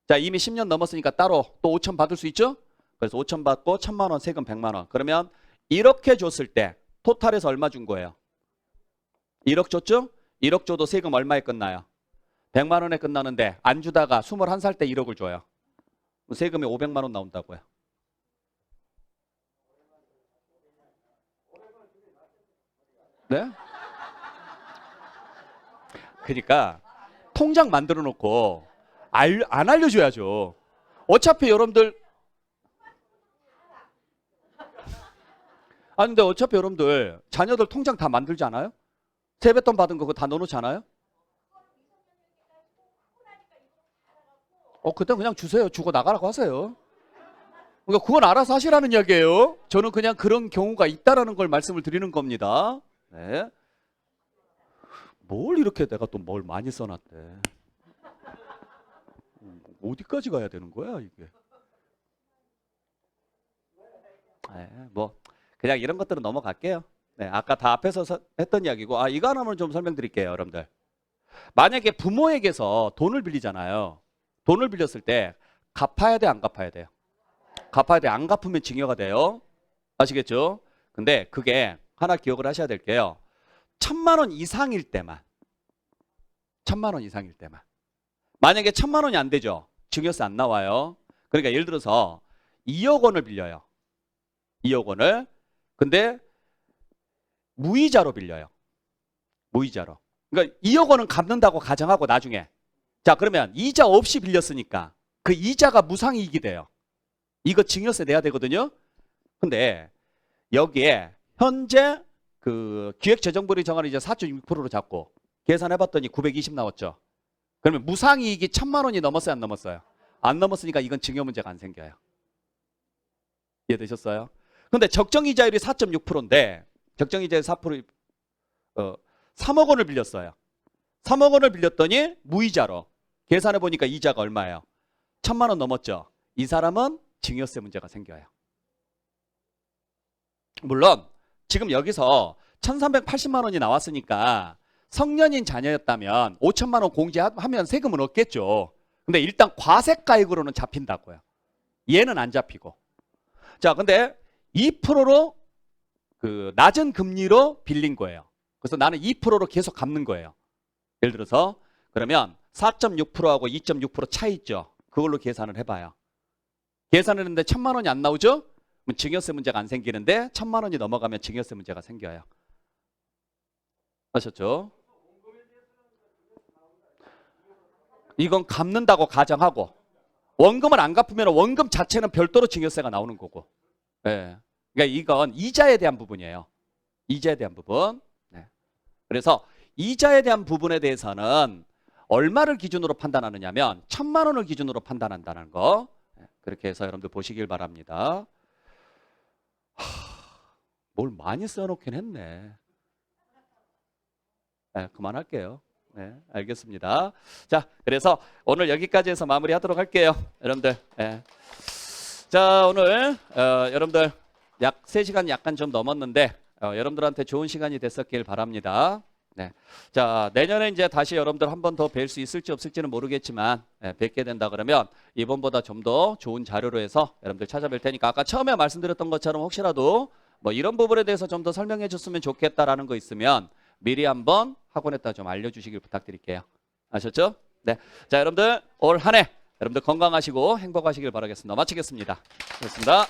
자, 이미 10년 넘었으니까 따로 또 5천 받을 수 있죠? 그래서 5천 받고 1,000만 원, 세금 100만 원. 그러면 이렇게 줬을 때 토탈에서 얼마 준 거예요? 1억 줬죠? 1억 줘도 세금 얼마에 끝나요? 100만 원에 끝나는데 안 주다가 21살 때 1억을 줘요. 세금이 500만 원 나온다고요. 네? 그러니까 통장 만들어 놓고 안 알려줘야죠. 어차피 여러분들 근데 어차피 여러분들 자녀들 통장 다 만들지 않아요? 세뱃돈 받은 거 그거 다 넣어놓지 않아요? 그때 그냥 주세요. 주고 나가라고 하세요. 그러니까 그건 알아서 하시라는 이야기예요. 저는 그냥 그런 경우가 있다라는 걸 말씀을 드리는 겁니다. 네. 뭘 이렇게 내가 또 뭘 많이 써놨대. 어디까지 가야 되는 거야 이게. 네, 뭐 그냥 이런 것들은 넘어갈게요. 네, 아까 다 앞에서 했던 이야기고, 이거 하나만 좀 설명드릴게요, 여러분들. 만약에 부모에게서 돈을 빌리잖아요. 돈을 빌렸을 때 갚아야 돼, 안 갚아야 돼요? 갚아야 돼. 안 갚으면 징여가 돼요. 아시겠죠? 근데 그게 하나 기억을 하셔야 될 게요. 1,000만 원 이상일 때만. 1,000만 원 이상일 때만. 만약에 1,000만 원이 안 되죠. 증여세 안 나와요. 그러니까 예를 들어서 2억 원을 빌려요. 2억 원을. 근데 무이자로 빌려요. 무이자로. 그러니까 2억 원은 갚는다고 가정하고 나중에. 자, 그러면 이자 없이 빌렸으니까 그 이자가 무상이익이 돼요. 이거 증여세 내야 되거든요. 근데 여기에 현재 그 기획재정부의 정한을 이제 4.6%로 잡고 계산해봤더니 920 나왔죠. 그러면 무상이익이 1,000만 원이 넘었어요, 안 넘었어요? 안 넘었으니까 이건 증여 문제가 안 생겨요. 이해되셨어요? 근데 적정이자율이 4.6%인데 적정이자율 4%, 3억 원을 빌렸어요. 3억 원을 빌렸더니 무이자로 계산해보니까 이자가 얼마예요? 1,000만 원 넘었죠. 이 사람은 증여세 문제가 생겨요. 물론 지금 여기서 1,380만 원이 나왔으니까 성년인 자녀였다면 5천만 원 공제하면 세금은 없겠죠. 근데 일단 과세가액으로는 잡힌다고요. 얘는 안 잡히고. 자, 근데 2%로 그 낮은 금리로 빌린 거예요. 그래서 나는 2%로 계속 갚는 거예요. 예를 들어서 그러면 4.6%하고 2.6% 차이 있죠. 그걸로 계산을 해봐요. 계산을 했는데 1,000만 원이 안 나오죠? 그럼 증여세 문제가 안 생기는데 1,000만 원이 넘어가면 증여세 문제가 생겨요. 아셨죠? 이건 갚는다고 가정하고 원금을 안 갚으면 원금 자체는 별도로 증여세가 나오는 거고. 네. 그러니까 이건 이자에 대한 부분이에요. 이자에 대한 부분. 네. 그래서 이자에 대한 부분에 대해서는 얼마를 기준으로 판단하느냐면 1,000만 원을 기준으로 판단한다는 거. 네. 그렇게 해서 여러분들 보시길 바랍니다. 뭘 많이 써놓긴 했네. 네, 그만할게요. 네, 알겠습니다. 자, 그래서 오늘 여기까지 해서 마무리하도록 할게요. 여러분들. 네. 자, 오늘 여러분들 약 3시간 약간 좀 넘었는데 여러분들한테 좋은 시간이 됐었길 바랍니다. 네. 자, 내년에 이제 다시 여러분들 한 번 더 뵐 수 있을지 없을지는 모르겠지만 뵙게 된다 그러면 이번보다 좀 더 좋은 자료로 해서 여러분들 찾아뵐 테니까 아까 처음에 말씀드렸던 것처럼 혹시라도 뭐 이런 부분에 대해서 좀 더 설명해 줬으면 좋겠다라는 거 있으면 미리 한번 학원에다 좀 알려주시길 부탁드릴게요. 아셨죠? 네. 자, 여러분들 올 한 해 여러분들 건강하시고 행복하시길 바라겠습니다. 마치겠습니다. 고맙습니다.